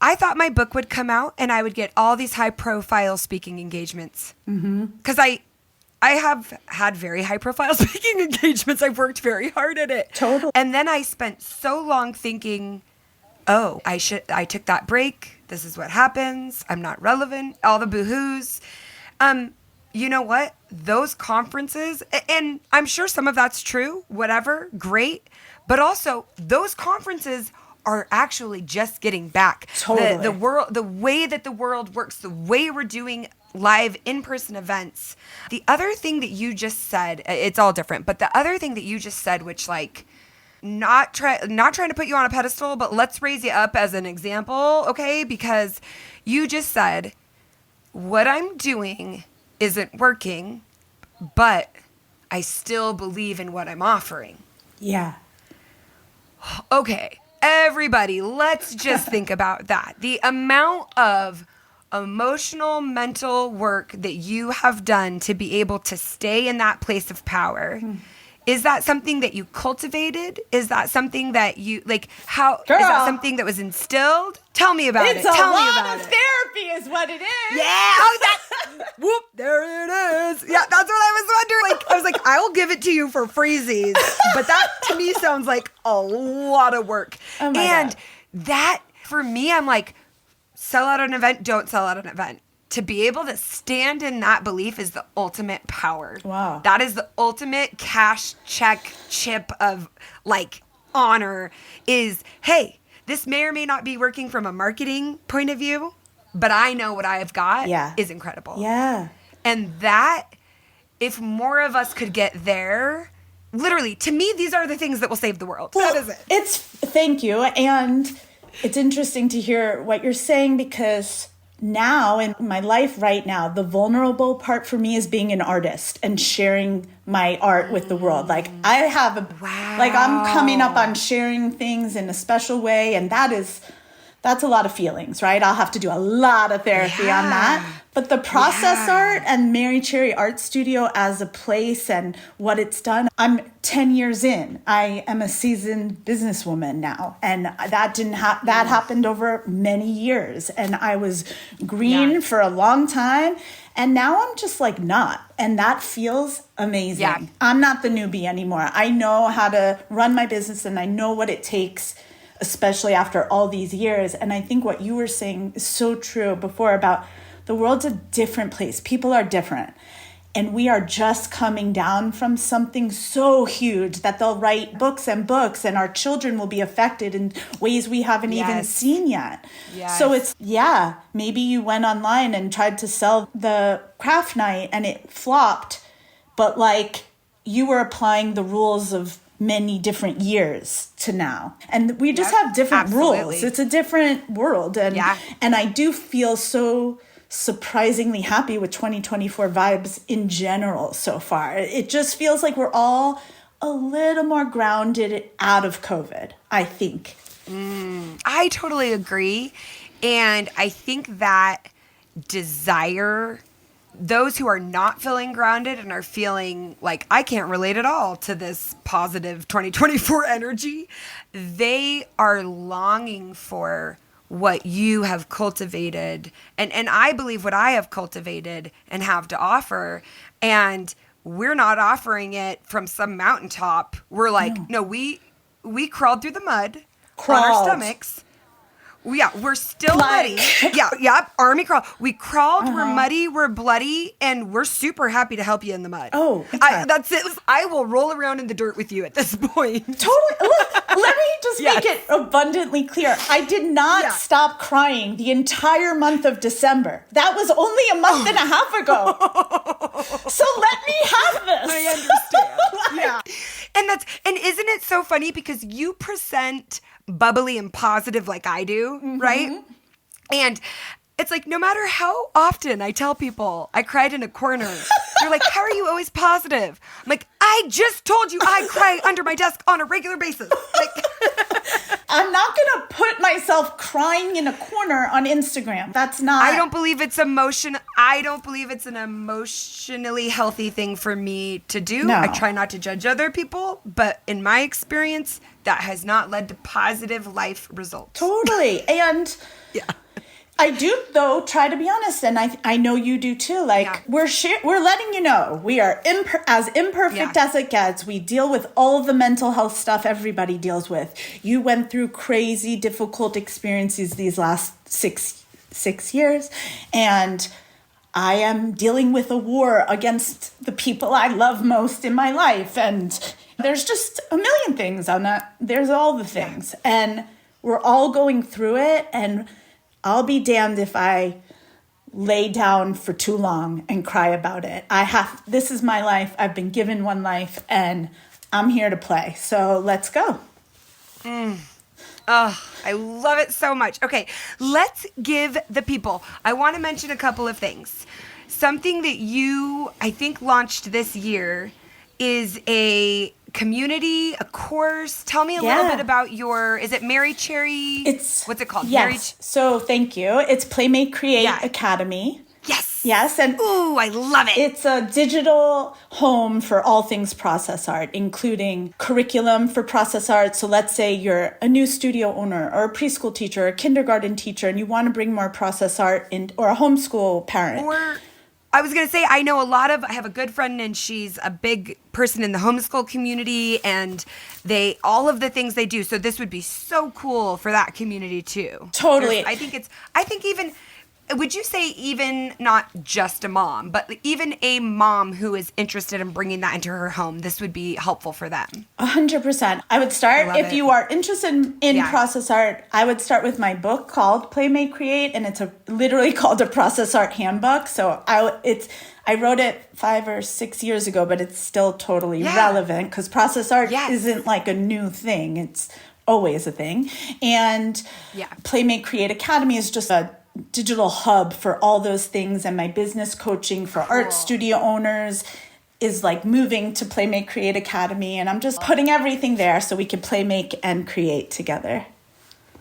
I thought my book would come out and I would get all these high profile speaking engagements. Because I have had very high profile speaking engagements. I've worked very hard at it. Totally. And then I spent so long thinking, oh, I took that break. This is what happens. I'm not relevant. All the boo-hoos. You know what? Those conferences, and I'm sure some of that's true, whatever, great. But also, those conferences are actually just getting back. Totally. The way that the world works, the way we're doing live in-person events. The other thing that you just said, it's all different, but the other thing that you just said, which like, not trying to put you on a pedestal, but let's raise you up as an example, okay? Because you just said, what I'm doing isn't working, but I still believe in what I'm offering. Yeah. Okay, everybody, let's just think about that. The amount of emotional, mental work that you have done to be able to stay in that place of power. Is that something that you cultivated? Is that something that you, like, how, Girl. Is that something that was instilled? Tell me about it. Tell me about it. It's a lot of therapy is what it is. Yeah. Whoop, there it is. Yeah, that's what I was wondering. Like, I was like, I will give it to you for freezies. But that, to me, sounds like a lot of work. Oh my God. That, for me, I'm like, sell out an event, don't sell out an event. to be able to stand in that belief is the ultimate power. Wow. That is the ultimate cash check chip of like honor is, hey, this may or may not be working from a marketing point of view, but I know what I have got is incredible. Yeah. And that, if more of us could get there, literally, to me, these are the things that will save the world. Well, that is it. Thank you. And it's interesting to hear what you're saying because now in my life right now, the vulnerable part for me is being an artist and sharing my art with the world. Like I have like I'm coming up on sharing things in a special way. And that's a lot of feelings, right? I'll have to do a lot of therapy on that. But the process art and Meri Cherry Art Studio as a place and what it's done, I'm 10 years in. I am a seasoned businesswoman now. And that that happened over many years. And I was green for a long time. And now I'm just like not. And that feels amazing. Yeah. I'm not the newbie anymore. I know how to run my business and I know what it takes, especially after all these years. And I think what you were saying is so true before about the world's a different place. People are different. And we are just coming down from something so huge that they'll write books and books and our children will be affected in ways we haven't even seen yet. Yes. So it's, maybe you went online and tried to sell the craft night and it flopped, but like you were applying the rules of many different years to now. And we just have different rules. It's a different world. And I do feel so surprisingly happy with 2024 vibes in general so far. It just feels like we're all a little more grounded out of COVID, I think. I totally agree. And I think that desire, those who are not feeling grounded and are feeling like I can't relate at all to this positive 2024 energy, they are longing for what you have cultivated. And I believe what I have cultivated and have to offer. And we're not offering it from some mountaintop. We're like, no, we crawled through the mud on our stomachs. We're still muddy. Army crawl. We crawled, we're muddy, we're bloody, and we're super happy to help you in the mud. Oh, that's it. I will roll around in the dirt with you at this point. Totally. Let me just make it abundantly clear. I did not stop crying the entire month of December. That was only a month and a half ago. So let me have this. I understand. And isn't it so funny because you present bubbly and positive like I do, right? And it's like no matter how often I tell people I cried in a corner, they're like, how are you always positive? I'm like, I just told you I cry under my desk on a regular basis. Like, I'm not going to put myself crying in a corner on Instagram. That's not. I don't believe it's emotion. I don't believe it's an emotionally healthy thing for me to do. No. I try not to judge other people, but in my experience, that has not led to positive life results. Totally. And I do, though, try to be honest, and I know you do too. Like we're letting you know we are as imperfect as it gets. We deal with all of the mental health stuff everybody deals with. You went through crazy, difficult experiences these last six years, and I am dealing with a war against the people I love most in my life, and there's just a million things on that. There's all the things, and we're all going through it, and I'll be damned if I lay down for too long and cry about it. This is my life. I've been given one life and I'm here to play. So let's go. Oh, I love it so much. Okay, let's give the people, I want to mention a couple of things. Something that you, I think, launched this year is a community, a course. Tell me a little bit about is it Meri Cherry? What's it called? Yes. So thank you. It's Playmate Create Academy. Yes. Yes. And ooh, I love it. It's a digital home for all things process art, including curriculum for process art. So let's say you're a new studio owner or a preschool teacher or a kindergarten teacher and you want to bring more process art in, or a homeschool parent. Or I was going to say, I have a good friend and she's a big person in the homeschool community and all of the things they do. So this would be so cool for that community too. Totally. I think even would you say even not just a mom, but even a mom who is interested in bringing that into her home, this would be helpful for them? 100%. I would start, if you are interested in process art, I would start with my book called Play, Make, Create, and it's literally called a process art handbook. So I wrote it 5 or 6 years ago, but it's still totally relevant because process art isn't like a new thing. It's always a thing. And Play, Make, Create Academy is just a digital hub for all those things. And my business coaching for art studio owners is like moving to Play, Make, Create Academy. And I'm just putting everything there so we can play, make, and create together.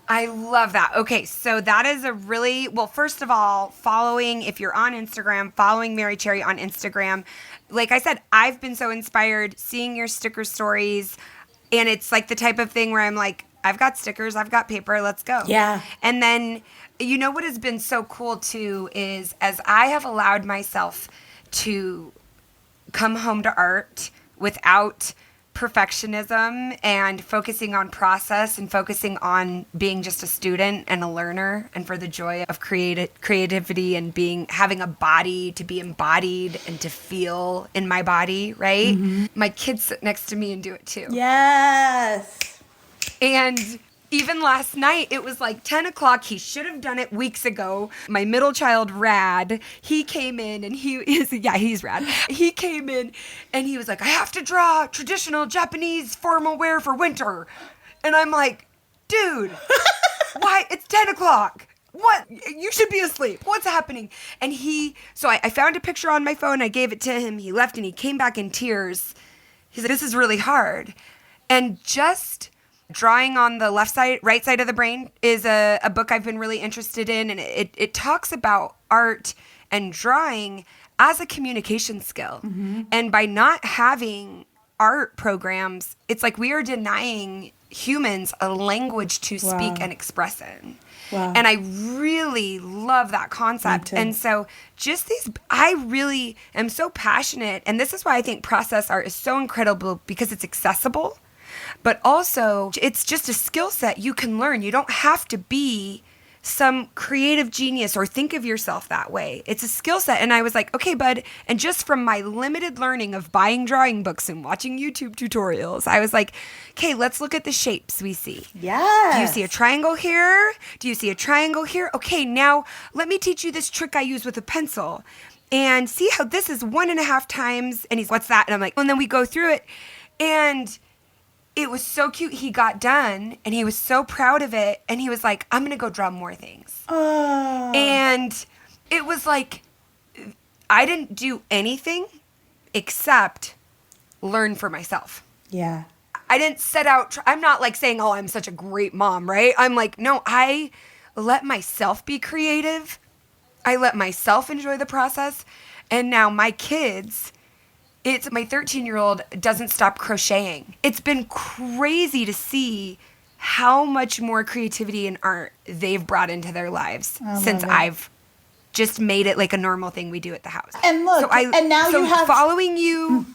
I love that. Okay, so that is a really, well, first of all, if you're on Instagram, following Meri Cherry on Instagram. Like I said, I've been so inspired seeing your sticker stories. And it's like the type of thing where I'm like, I've got stickers, I've got paper, let's go. Yeah. And then, you know what has been so cool too is as I have allowed myself to come home to art without perfectionism and focusing on process and focusing on being just a student and a learner and for the joy of creativity and having a body to be embodied and to feel in my body, right? Mm-hmm. My kids sit next to me and do it too. Yes. And even last night, it was like 10 o'clock. He should have done it weeks ago. My middle child, Rad, he came in and he's Rad. He came in and he was like, I have to draw traditional Japanese formal wear for winter. And I'm like, dude, why? It's 10 o'clock. What? You should be asleep. What's happening? And so I found a picture on my phone. I gave it to him. He left and he came back in tears. He said, this is really hard. And just drawing on the right side of the brain is a book I've been really interested in. And it talks about art and drawing as a communication skill. Mm-hmm. And by not having art programs, it's like we are denying humans a language to speak and express in. Wow. And I really love that concept. And so I really am so passionate. And this is why I think process art is so incredible because it's accessible. But also, it's just a skill set you can learn. You don't have to be some creative genius or think of yourself that way. It's a skill set. And I was like, okay, bud. And just from my limited learning of buying drawing books and watching YouTube tutorials, I was like, okay, let's look at the shapes we see. Yes. Do you see a triangle here? Do you see a triangle here? Okay, now let me teach you this trick I use with a pencil. And see how this is 1.5 times. And he's, what's that? And I'm like, and then we go through it. And it was so cute. He got done and he was so proud of it. And he was like, I'm going to go draw more things. Oh. And it was like, I didn't do anything except learn for myself. Yeah. I didn't set out. I'm not like saying, oh, I'm such a great mom, right? I'm like, no, I let myself be creative. I let myself enjoy the process. And now my kids, my 13-year-old doesn't stop crocheting. It's been crazy to see how much more creativity and art they've brought into their lives since I've just made it like a normal thing we do at the house. And look, you have following you.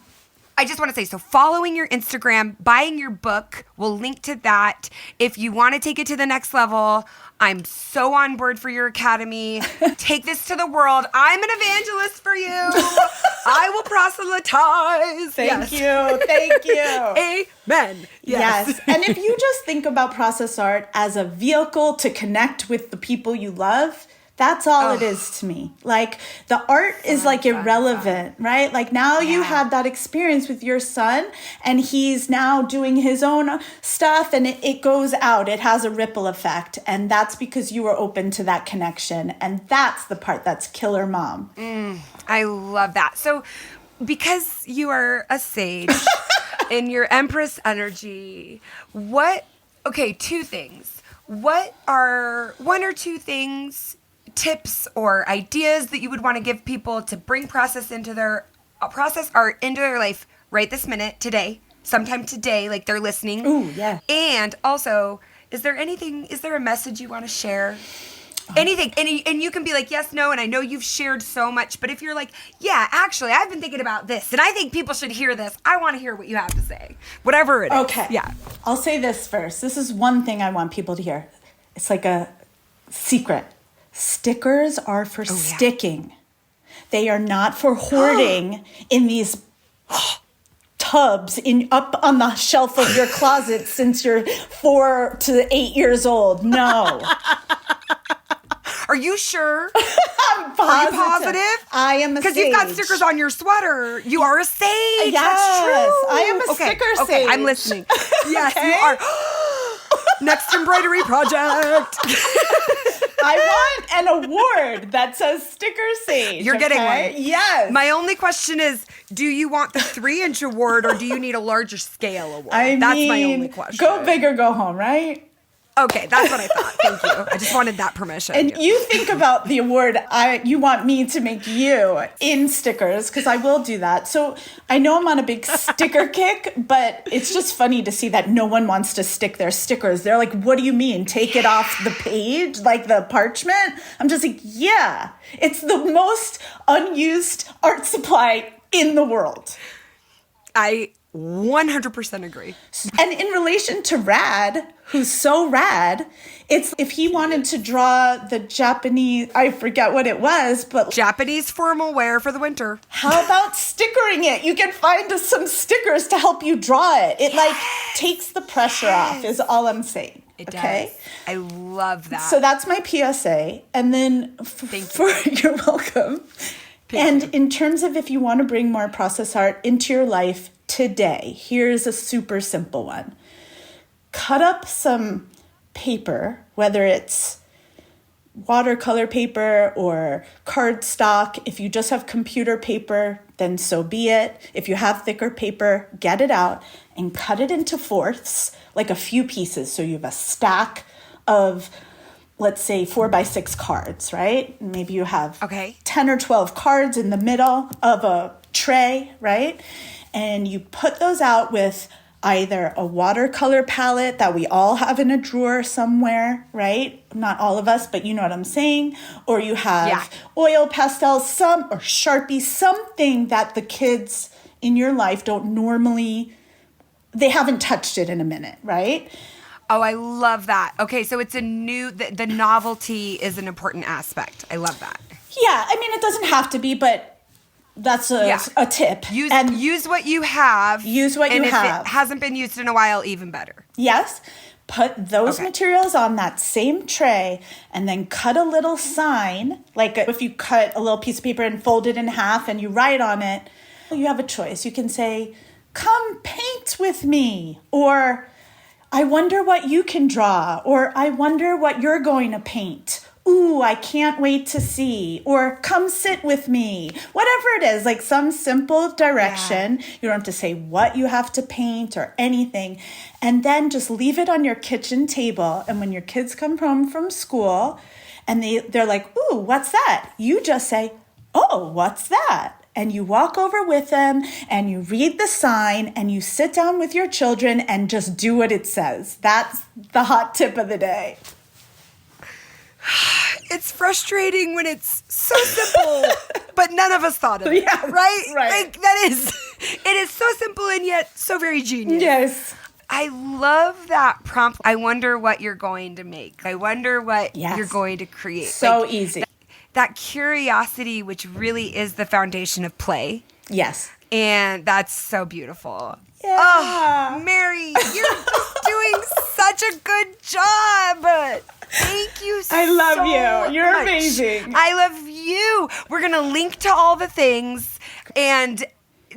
I just want to say, so following your Instagram, buying your book, we'll link to that. If you want to take it to the next level, I'm so on board for your academy. Take this to the world. I'm an evangelist for you. I will proselytize. Thank you. Amen. Yes. And if you just think about process art as a vehicle to connect with the people you love, that's all it is to me. Like the art is like irrelevant, right? Like now you had that experience with your son and he's now doing his own stuff and it goes out. It has a ripple effect. And that's because you were open to that connection. And that's the part that's killer mom. I love that. So because you are a sage in your Empress energy, two things. What are one or two things, tips or ideas that you would want to give people to bring process art into their life right this minute, today, sometime today, like they're listening? Ooh, yeah. And also, is there a message you want to share? Anything. And you can be like, yes, no, and I know you've shared so much, but if you're like, yeah, actually, I've been thinking about this, and I think people should hear this, I want to hear what you have to say. Whatever it is. Okay. Yeah. I'll say this first. This is one thing I want people to hear. It's like a secret. Stickers are for sticking. They are not for hoarding in these tubs up on the shelf of your closet since you're 4 to 8 years old. No. Are you sure? I'm positive. Are you positive? I am a sage. Because you've got stickers on your sweater. You are a sage. Yes, That's true. I am a sticker sage. Okay, I'm listening. Yes, you are. Next embroidery project. I want an award that says sticker sage. You're getting one. Yes. My only question is, do you want the 3-inch award or do you need a larger scale award? That's my only question. Go big or go home, right? Okay, that's what I thought. Thank you. I just wanted that permission. And you think about the award you want me to make you in stickers, because I will do that. So I know I'm on a big sticker kick, but it's just funny to see that no one wants to stick their stickers. They're like, what do you mean? Take it off the page, like the parchment? I'm just like, yeah, it's the most unused art supply in the world. I 100% agree. And in relation to Rad, who's so rad, it's if he wanted to draw the Japanese, I forget what it was, but Japanese formal wear for the winter. how about stickering it? You can find us some stickers to help you draw it. It takes the pressure off is all I'm saying. It okay? does. I love that. So that's my PSA. And then you're welcome. And in terms of if you want to bring more process art into your life today, here's a super simple one. Cut up some paper, whether it's watercolor paper or cardstock. If you just have computer paper, then so be it. If you have thicker paper, get it out and cut it into fourths, like a few pieces. So you have a stack of, let's say, 4x6 cards, right? Maybe you have 10 or 12 cards in the middle of a tray, right? And you put those out with either a watercolor palette that we all have in a drawer somewhere, right? Not all of us, but you know what I'm saying. Or you have oil pastels, or Sharpie, something that the kids in your life don't normally, they haven't touched it in a minute, right? Oh, I love that. Okay, so it's a new, the novelty is an important aspect. I love that. Yeah, I mean, it doesn't have to be, but that's a tip. Use what you have. Use what you have. And if it hasn't been used in a while, even better. Yes. Put those materials on that same tray and then cut a little sign. Like if you cut a little piece of paper and fold it in half and you write on it, you have a choice. You can say, come paint with me. Or I wonder what you can draw. Or I wonder what you're going to paint. Ooh, I can't wait to see, or come sit with me, whatever it is, like some simple direction. Yeah. You don't have to say what you have to paint or anything. And then just leave it on your kitchen table. And when your kids come home from school and they're like, ooh, what's that? You just say, oh, what's that? And you walk over with them and you read the sign and you sit down with your children and just do what it says. That's the hot tip of the day. It's frustrating when it's so simple, but none of us thought of it. Yeah, right? Like it is so simple and yet so very genius. Yes. I love that prompt. I wonder what you're going to make. I wonder what you're going to create. So easy. That curiosity, which really is the foundation of play. Yes. And that's so beautiful. Yeah. Oh, Meri, you're just doing such a good job. Thank you so much. I love you. You're amazing. I love you. We're going to link to all the things. And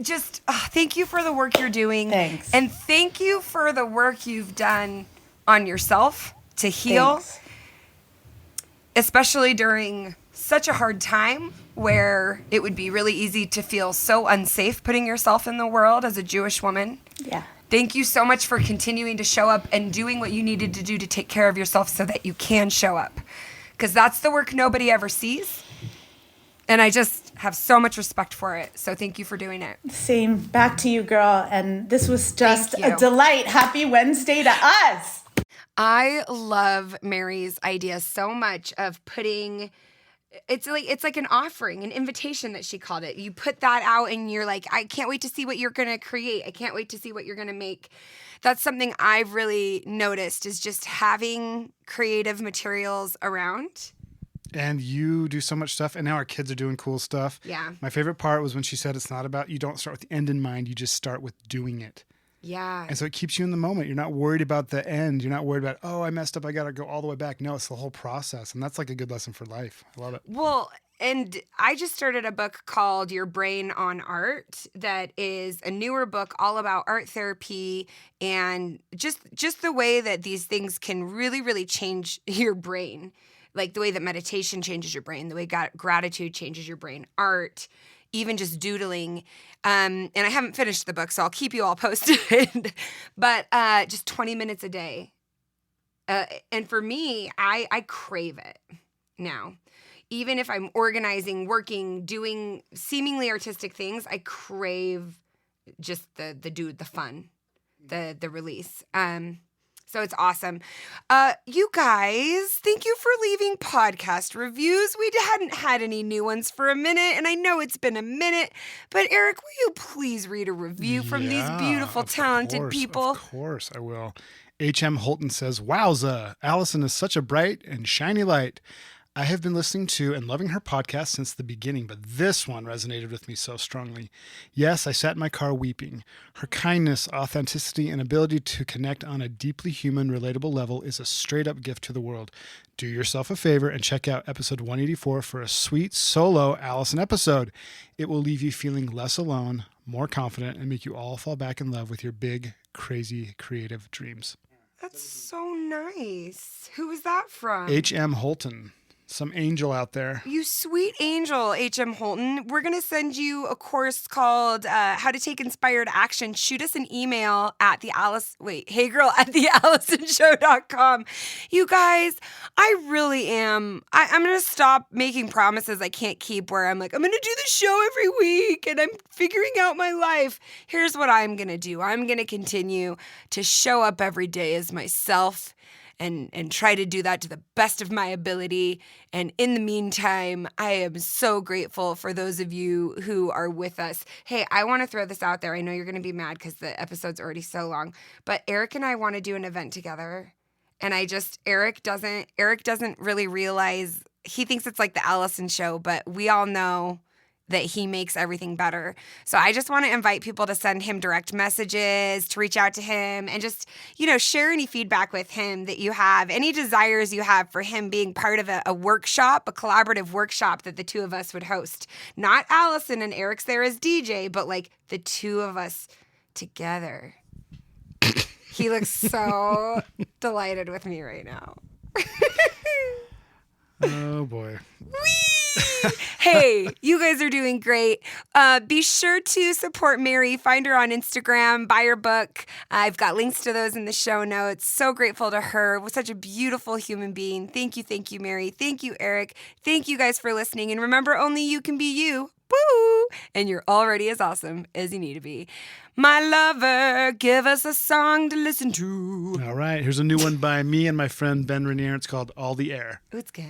just thank you for the work you're doing. Thanks. And thank you for the work you've done on yourself to heal. Thanks. Especially during such a hard time where it would be really easy to feel so unsafe putting yourself in the world as a Jewish woman. Yeah. Thank you so much for continuing to show up and doing what you needed to do to take care of yourself so that you can show up. Because that's the work nobody ever sees. And I just have so much respect for it. So thank you for doing it. Same. Back to you, girl. And this was just a delight. Happy Wednesday to us. I love Meri's idea so much of putting... It's like an offering, an invitation that she called it. You put that out and you're like, I can't wait to see what you're going to create. I can't wait to see what you're going to make. That's something I've really noticed is just having creative materials around And you do so much stuff, and now our kids are doing cool stuff. Yeah. My favorite part was when she said it's not about, you don't start with the end in mind, you just start with doing it. Yeah. And so it keeps you in the moment. You're not worried about the end. You're not worried about, oh, I messed up, I got to go all the way back. No, it's the whole process. And that's like a good lesson for life. I love it. Well, and I just started a book called Your Brain on Art that is a newer book all about art therapy and just the way that these things can really, really change your brain. Like the way that meditation changes your brain, the way gratitude changes your brain, art, even just doodling. And I haven't finished the book, so I'll keep you all posted. But just 20 minutes a day. And for me, I crave it now. Even if I'm organizing, working, doing seemingly artistic things, I crave just the fun, the release. So it's awesome. You guys, thank you for leaving podcast reviews. We hadn't had any new ones for a minute, and I know it's been a minute, but Eric, will you please read a review from these beautiful, talented people? Of course, I will. H.M. Holton says, "Wowza, Alison is such a bright and shiny light. I have been listening to and loving her podcast since the beginning, but this one resonated with me so strongly. Yes, I sat in my car weeping. Her kindness, authenticity, and ability to connect on a deeply human, relatable level is a straight-up gift to the world. Do yourself a favor and check out episode 184 for a sweet solo Alison episode. It will leave you feeling less alone, more confident, and make you all fall back in love with your big, crazy, creative dreams." That's so nice. Who was that from? H.M. Holton. Some angel out there. You sweet angel, H.M. Holton. We're going to send you a course called How to Take Inspired Action. Shoot us an email at heygirl@thealisonshow.com. You guys, I really am. I'm going to stop making promises I can't keep where I'm like, I'm going to do the show every week and I'm figuring out my life. Here's what I'm going to do. I'm going to continue to show up every day as myself and try to do that to the best of my ability. And in the meantime, I am so grateful for those of you who are with us. Hey, I want to throw this out there. I know you're going to be mad because the episode's already so long, but Eric and I want to do an event together. And Eric doesn't really realize, he thinks it's like the Alison show, but we all know that he makes everything better. So I just want to invite people to send him direct messages, to reach out to him, and just, share any feedback with him that you have, any desires you have for him being part of a workshop, a collaborative workshop that the two of us would host. Not Alison and Eric's there as DJ, but like the two of us together. He looks so delighted with me right now. Oh, boy. Whee! Hey, you guys are doing great. Be sure to support Meri. Find her on Instagram. Buy her book. I've got links to those in the show notes. So grateful to her. Such a beautiful human being. Thank you, Meri. Thank you, Eric. Thank you guys for listening. And remember, only you can be you. Woo! And you're already as awesome as you need to be. My lover, give us a song to listen to. All right, here's a new one by me and my friend Ben Rainier. It's called All the Air. Ooh, it's good.